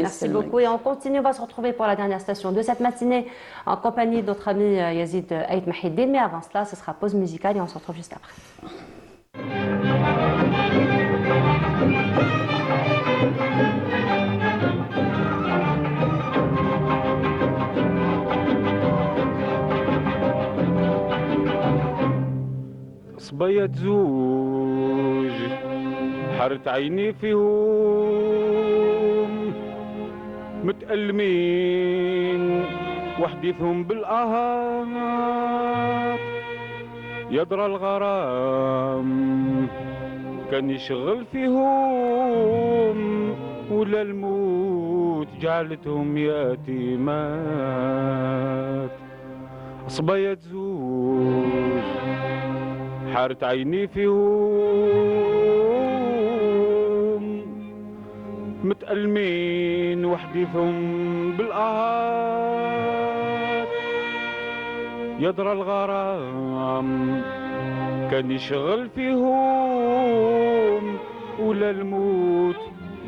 merci beaucoup. Et on continue, on va se retrouver pour la dernière station de cette matinée en compagnie de notre ami Yazid Aït Mahidine. Mais avant cela, ce sera pause musicale et on se retrouve juste après. صبية زوج حرت عيني فيهم متألمين وحديثهم بالآهات يدرى الغرام كان يشغل فيهم ولا الموت جعلتهم يتيمات صبية زوج حارت عيني فيهم متألمين وحديثهم بالآهات يدرى الغرام كان يشغل فيهم ولا الموت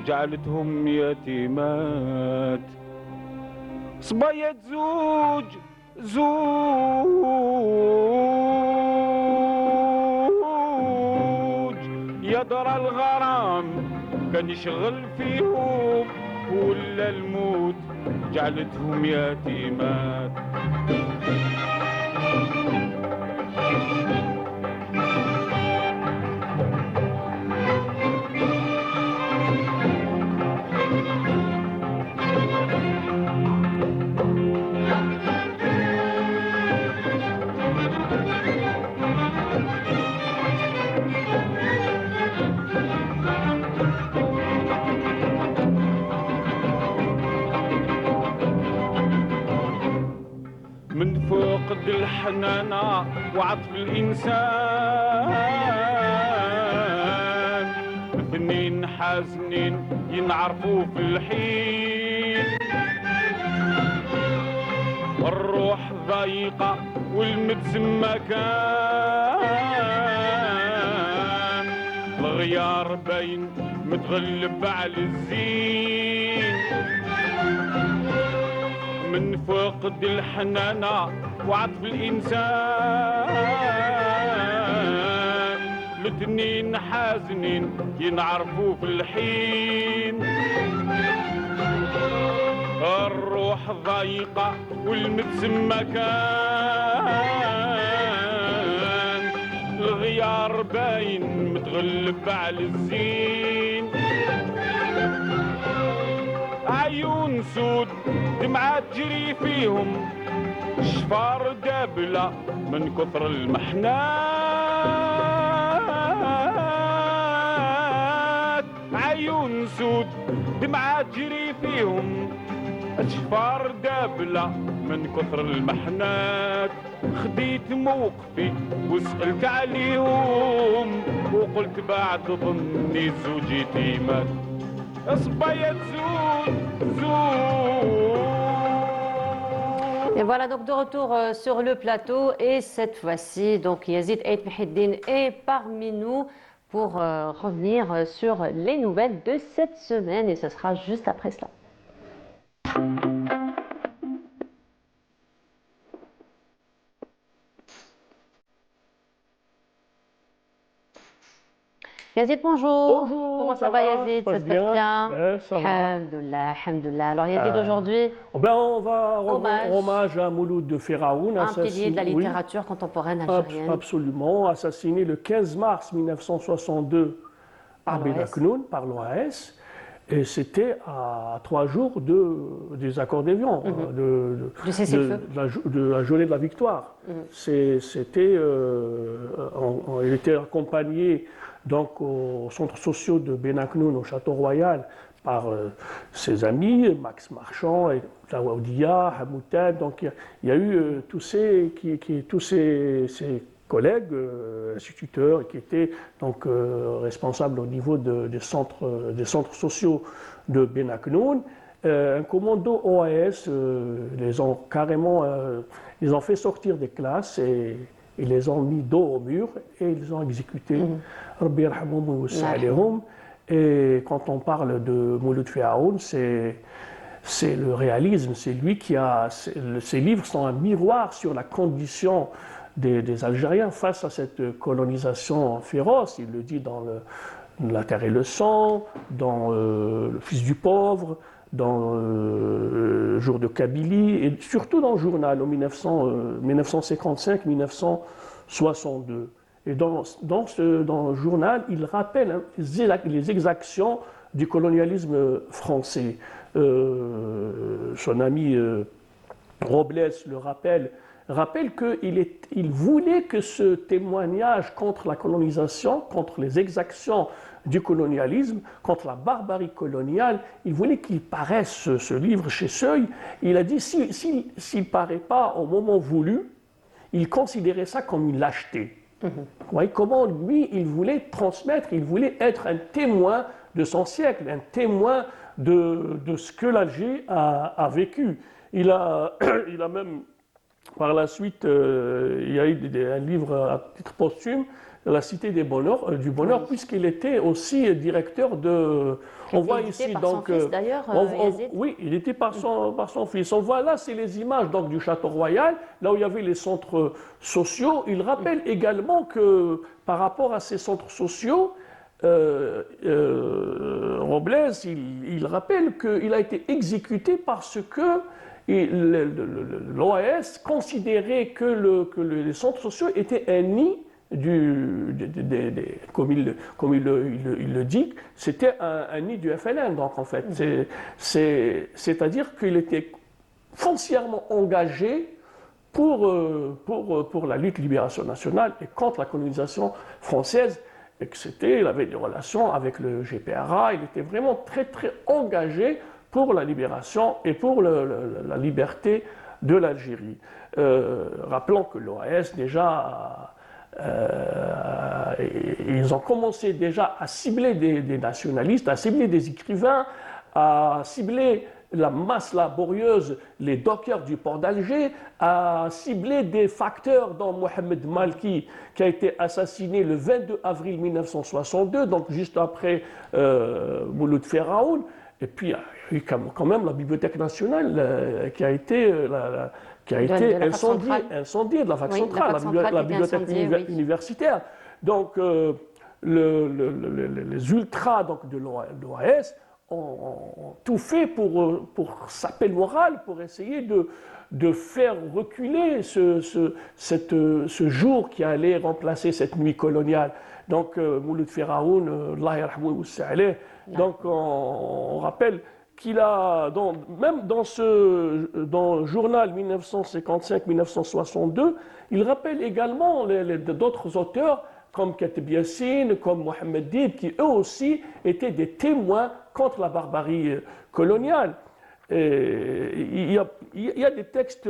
جعلتهم يتيمات صبية زوج يدرى الغرام كان يشغل فيهم ولا الموت جعلتهم يتيمات من فقد الحنانة وعطف الإنسان اثنين حازنين ينعرفوا في الحين الروح ضيقة والمدسم مكان الغيار باين متغلب على الزين من فقد الحنانة وعطف الإنسان الاثنين حازنين ينعرفوا في الحين الروح ضيقة والمتسمى كان الغيار باين متغلب على الزين عيون سود دمعات تجري فيهم شفار دابلة من كثر المحنات عيون سود دمعات تجري فيهم شفار دابلة من كثر المحنات خديت موقفي وسألت عليهم وقلت بعد ظني زوجتي مات صبايا تزول Et voilà donc de retour sur le plateau et cette fois-ci donc Yazid Eid Mihieddine est parmi nous pour revenir sur les nouvelles de cette semaine et ce sera juste après cela. Yazid, bonjour. Bonjour. Comment ça va Yazid? Ça se passe bien? Ça va. Alhamdoulilah, alhamdoulilah. Alors Yazid, aujourd'hui, On va rendre hommage à Mouloud de Firaoun, un pilier de la littérature contemporaine algérienne. Absolument, assassiné le 15 mars 1962 à Benaknoun par l'OAS. Et c'était à 3 jours des accords d'Évian, de la journée de la victoire. Il était accompagné donc aux centres sociaux de Benaknoun, au Château Royal, par ses amis, Max Marchand, Tawaoudia, Hamoutab. Donc il y a eu tous ces collègues instituteurs qui étaient donc responsables au niveau des centres sociaux de Benaknoun. Un commando OAS les ont fait sortir des classes et ils les ont mis dos au mur et ils les ont exécutés. Rabbi yarhamoum wa yawsi' alayhum. Et quand on parle de Mouloud Firaoun, c'est le réalisme, c'est lui qui a. Ces livres sont un miroir sur la condition des Algériens face à cette colonisation féroce. Il le dit dans La Terre et le Sang, dans Le Fils du Pauvre, dans Jour de Kabylie, et surtout dans le journal en 1955-1962. Et dans le journal, il rappelle les exactions du colonialisme français. Son ami Robles le rappelle qu'il voulait que ce témoignage contre la colonisation, contre les exactions du colonialisme, contre la barbarie coloniale, il voulait qu'il paraisse ce livre chez Seuil. Il a dit s'il ne paraît pas au moment voulu, il considérait ça comme une lâcheté. Vous voyez comment lui, il voulait transmettre, il voulait être un témoin de son siècle, un témoin de ce que l'Algérie a vécu. Il a même, par la suite, il y a eu un livre à titre posthume, La Cité du Bonheur, puisqu'il était aussi directeur de... On voit ici par donc... son fils d'ailleurs, oui, il était par son fils. On voit là, c'est les images donc, du Château Royal, là où il y avait les centres sociaux. Il rappelle également que par rapport à ces centres sociaux, Robles, il rappelle qu'il a été exécuté parce que l'OAS considérait que les centres sociaux étaient un nid comme il le dit, c'était un nid du FLN. Donc en fait, c'est-à-dire qu'il était foncièrement engagé pour la lutte libération nationale et contre la colonisation française, et il avait des relations avec le GPRA, il était vraiment très très engagé pour la libération et pour la liberté de l'Algérie. Rappelons que l'OAS déjà ils ont commencé déjà à cibler des nationalistes, à cibler des écrivains, à cibler la masse laborieuse, les dockers du port d'Alger, à cibler des facteurs dont Mohamed Malki, qui a été assassiné le 22 avril 1962, donc juste après Mouloud Firaoun. Et puis il y a eu quand même la Bibliothèque nationale qui a été incendiée de la fac centrale, la bibliothèque universitaire. Donc les ultras donc, de l'OAS ont tout fait pour saper le moral, pour essayer de faire reculer ce jour qui allait remplacer cette nuit coloniale. Donc, Mouloud Firaoun, Allah yarhamou wa yawsi alayh, donc on rappelle qu'il a, même dans le journal 1955-1962, il rappelle également d'autres auteurs comme Katib Yassine, comme Mohamed Dib, qui eux aussi étaient des témoins contre la barbarie coloniale. Il y a des textes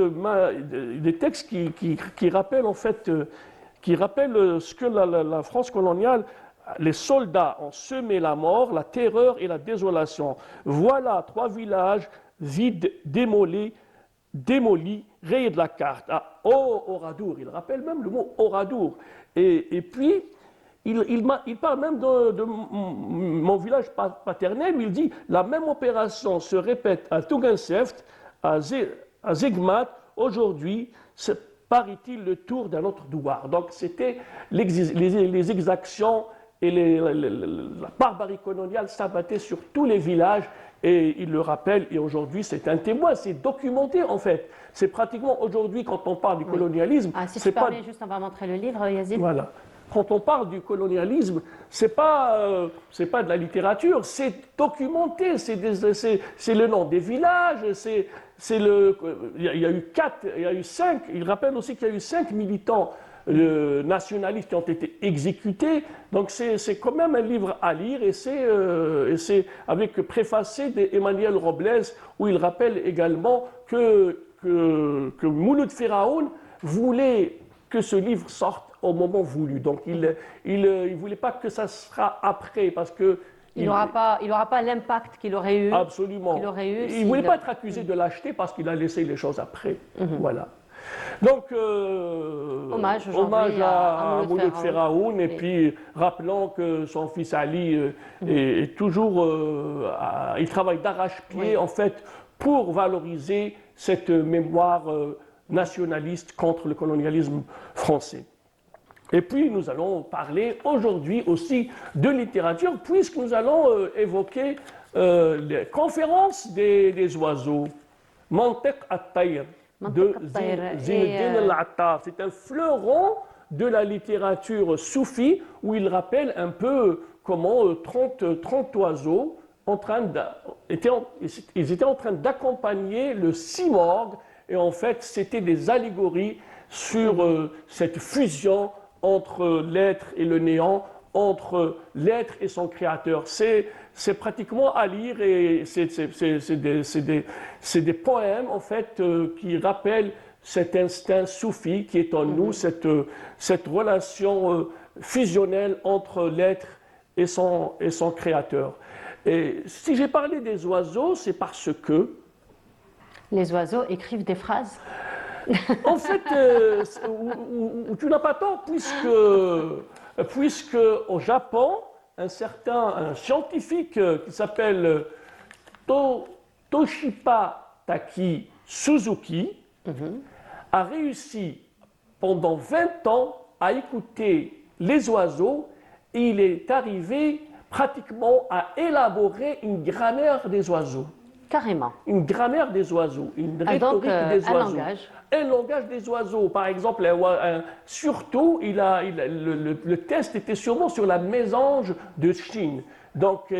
qui rappellent en fait, ce que la France coloniale, les soldats ont semé la mort, la terreur et la désolation. Voilà 3 villages vides, démolis, rayés de la carte. Ah, Oradour, il rappelle même le mot Oradour. Et puis, il parle même de mon village paternel, où il dit la même opération se répète à Tugensheft, à Zegmat, aujourd'hui, parie-t-il le tour d'un autre douar. Donc, c'était les exactions et la barbarie coloniale s'abattait sur tous les villages, et il le rappelle, et aujourd'hui c'est un témoin, c'est documenté en fait. C'est pratiquement aujourd'hui, quand on parle du colonialisme... Si tu permets, juste on va montrer le livre, Yazid. Voilà. Quand on parle du colonialisme, c'est pas de la littérature, c'est documenté, c'est le nom des villages, il y a eu 5, il rappelle aussi qu'il y a eu 5 militants nationalistes qui ont été exécutés. Donc c'est quand même un livre à lire, et c'est avec préfacé d'Emmanuel Robles, où il rappelle également que Mouloud Firaoun voulait que ce livre sorte au moment voulu. Donc il ne voulait pas que ça sera après, parce que il n'aura pas l'impact qu'il aurait eu. Absolument. Il ne voulait pas être accusé de l'acheter parce qu'il a laissé les choses après. Voilà. Donc, hommage à Mouloud Firaoun, et puis rappelant que son fils Ali est toujours, il travaille d'arrache-pied en fait pour valoriser cette mémoire nationaliste contre le colonialisme français. Et puis nous allons parler aujourd'hui aussi de littérature, puisque nous allons évoquer les conférences des oiseaux. Mantiq at-Tayr de Zinedine al-Attar. C'est un fleuron de la littérature soufie, où il rappelle un peu comment 30 oiseaux ils étaient en train d'accompagner le Simorgue, et en fait c'était des allégories sur cette fusion entre l'être et le néant, entre l'être et son créateur. C'est pratiquement à lire, et c'est des poèmes en fait qui rappellent cet instinct soufi qui est en nous, cette relation fusionnelle entre l'être et son créateur. Et si j'ai parlé des oiseaux, c'est parce que... Les oiseaux écrivent des phrases. En fait, tu n'as pas tort, puisque au Japon, un scientifique qui s'appelle Toshiba Taki Suzuki a réussi pendant 20 ans à écouter les oiseaux, et il est arrivé pratiquement à élaborer une grammaire des oiseaux. Carrément. Une grammaire des oiseaux, une rhétorique des oiseaux. Un langage des oiseaux. Par exemple, surtout, le test était sûrement sur la mésange de Chine. Donc,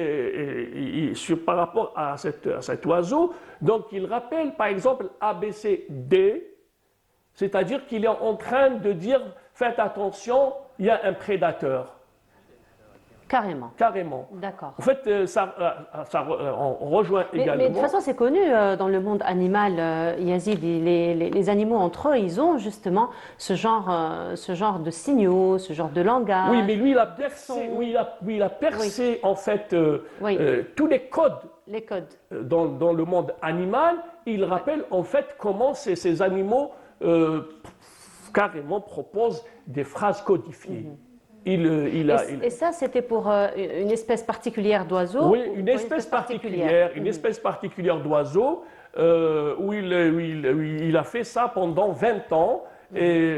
par rapport à cet oiseau, donc il rappelle par exemple ABCD, c'est-à-dire qu'il est en train de dire faites attention, il y a un prédateur. Carrément. Carrément. D'accord. En fait, on rejoint également... Mais de toute façon, c'est connu dans le monde animal, Yazid. Les animaux entre eux, ils ont justement ce genre de signaux, ce genre de langage. Oui, mais lui, il a percé, en fait tous les codes. Les codes. Dans le monde animal, il rappelle en fait comment ces animaux carrément proposent des phrases codifiées. Et ça, c'était pour une espèce particulière d'oiseau? Oui, une espèce particulière d'oiseau, où il a fait ça pendant 20 ans. Et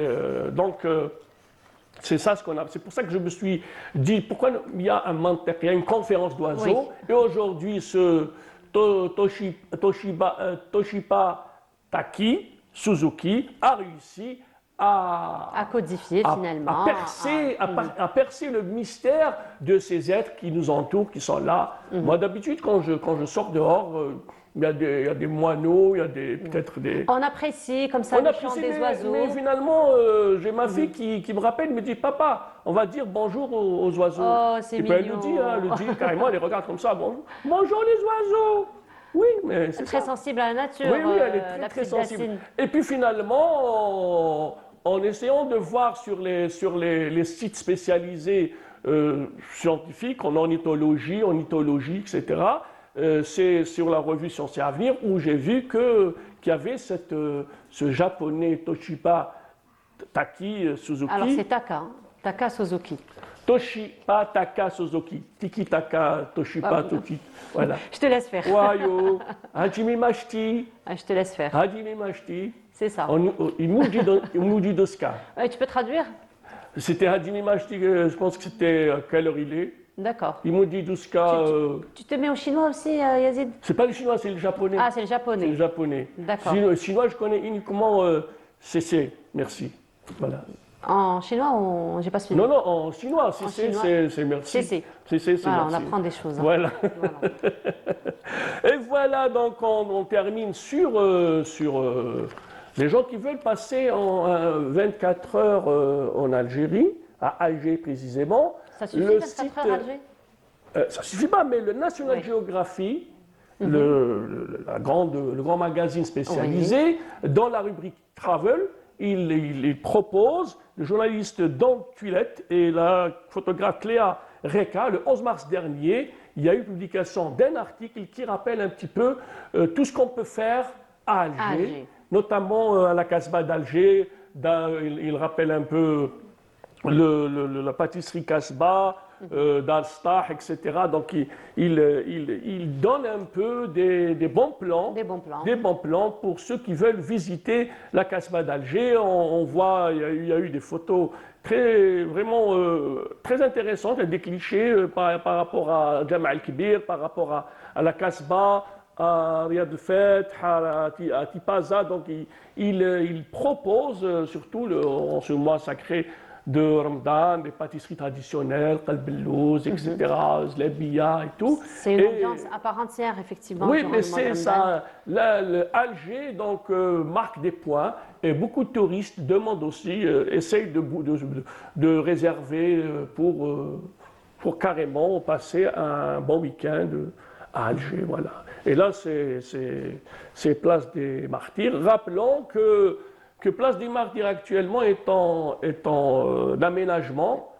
donc, C'est ça ce qu'on a. C'est pour ça que je me suis dit pourquoi il y a un mantek, il y a une conférence d'oiseaux. Et aujourd'hui, ce Toshiba Taki Suzuki a réussi à codifier finalement, à percer le mystère de ces êtres qui nous entourent, qui sont là. Moi, d'habitude, quand je sors dehors, il y a des moineaux, il y a peut-être des... On apprécie comme ça le chant des oiseaux. Mais finalement, j'ai ma fille qui me rappelle, me dit, papa, on va dire bonjour aux oiseaux. Oh, c'est mignon. Elle le dit carrément, elle les regarde comme ça, bonjour les oiseaux. Oui, mais c'est très sensible à la nature. Oui, elle est très sensible. Dacine. Et puis finalement, en essayant de voir sur les sites spécialisés scientifiques, en ornithologie, etc., c'est sur la revue Sciences et Avenir où j'ai vu qu'il y avait ce japonais Toshiba Taki Suzuki. Alors c'est Taka, Taka Suzuki. Toshiba Taka Suzuki. Tiki Taka Toshiba Toki. Voilà. Je te laisse faire. Wayo, Hajime Mashti. Je te laisse faire. Hajime Mashti. C'est ça. Imuji Doska. Tu peux traduire? C'était Hajime Mashti, je pense que c'était quelle heure il est. D'accord. Imuji Doska. Tu te mets au chinois aussi, Yazid? C'est pas le chinois, c'est le japonais. Ah, c'est le japonais. C'est le japonais. D'accord. Chinois, je connais uniquement CC. Merci. Voilà. En chinois, j'ai pas suivi. Non, en chinois, c'est merci. CC. C'est voilà, merci. on apprend des choses. Hein. Voilà. Et voilà, donc on termine sur les gens qui veulent passer en 24 heures en Algérie, à Alger précisément. Ça suffit, 24 heures à Alger? Ça suffit pas, mais le National Geographic, le grand magazine spécialisé, dans la rubrique Travel, il propose, le journaliste Dan Tuilette et la photographe Cléa Reka, le 11 mars dernier, il y a eu publication d'un article qui rappelle un petit peu tout ce qu'on peut faire à Alger, notamment à la Casbah d'Alger. Il rappelle un peu la pâtisserie Casbah, d'Al-Stah, etc. Donc il donne un peu des bons plans pour ceux qui veulent visiter la Casbah d'Alger. On voit, il y a eu des photos vraiment très intéressantes, des clichés par rapport à Jama' al-Kibir, par rapport à la Casbah, à Riyad al-Fath, à Tipaza. Donc il propose, surtout en ce mois sacré de Ramadan, des pâtisseries traditionnelles, qalbellouz, etc., zlabia et tout. C'est une ambiance à part entière, effectivement. Oui, mais c'est ça. Alger donc, marque des points et beaucoup de touristes demandent aussi, essayent de réserver pour carrément passer un bon week-end à Alger. Voilà. Et là, c'est Place des Martyrs. Rappelons que Place des Martyrs actuellement est en aménagement,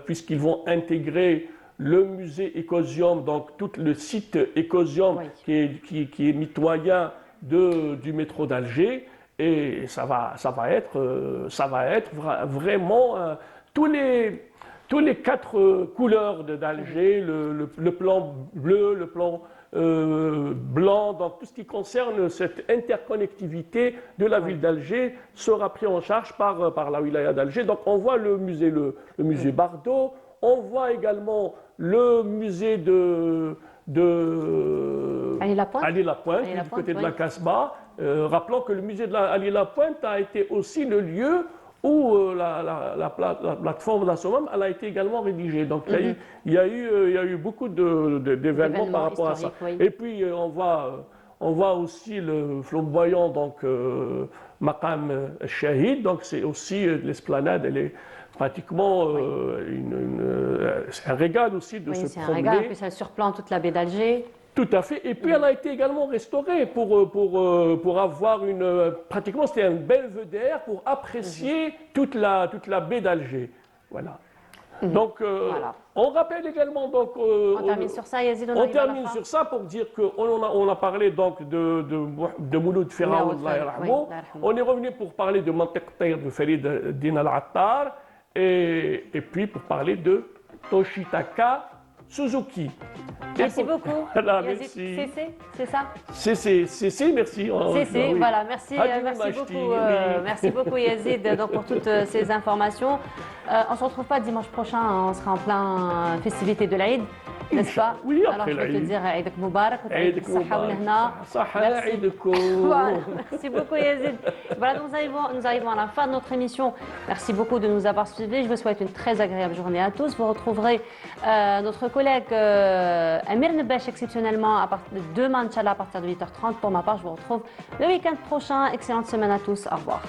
puisqu'ils vont intégrer le musée Ecosium, donc tout le site Ecosium qui est mitoyen du métro d'Alger, et ça va être vraiment tous les 4 couleurs d'Alger, le plan bleu, le plan blanc, donc tout ce qui concerne cette interconnectivité de la ville d'Alger sera pris en charge par la wilaya d'Alger. Donc on voit le musée Bardot, on voit également le musée de Ali Lapointe, du côté de la Casbah. Rappelons que le musée de Ali Lapointe a été aussi le lieu où la plateforme d'Assomam a été également rédigée. Donc il y a eu beaucoup d'événements par rapport à ça. Oui. Et puis on voit aussi le flamboyant Maqam Shahid, donc c'est aussi l'esplanade, elle est pratiquement c'est un régal aussi de se promener. C'est un régal, puis ça surplombe toute la baie d'Alger. Tout à fait. Et puis elle a été également restaurée pour avoir pratiquement c'était un belvédère pour apprécier toute la baie d'Alger. Voilà. Donc on rappelle également on termine sur ça, Yazid. On termine sur ça pour dire qu'on a parlé donc de Mouloud Firaoud, on est revenu pour parler de Mantiq Tayr de Farid Din Al-Attar et puis pour parler de Toshitaka Suzuki. Merci beaucoup. Voilà, merci. CC, c'est ça? CC, merci. CC, voilà, merci beaucoup. Merci beaucoup Yazid donc, pour toutes ces informations. On se retrouve pas dimanche prochain, on sera en plein festivité de l'Aïd, n'est-ce pas? Oui, alors après je vais te l'Aïd. dire Aïdak Moubarak, عيدك Voilà, merci beaucoup Yazid. Voilà, nous arrivons à la fin de notre émission. Merci beaucoup de nous avoir suivis. Je vous souhaite une très agréable journée à tous. Vous retrouverez notre collègue Amir Nebesh exceptionnellement demain, Inch'Allah, à partir de 8h30. Pour ma part, je vous retrouve le week-end prochain. Excellente semaine à tous. Au revoir.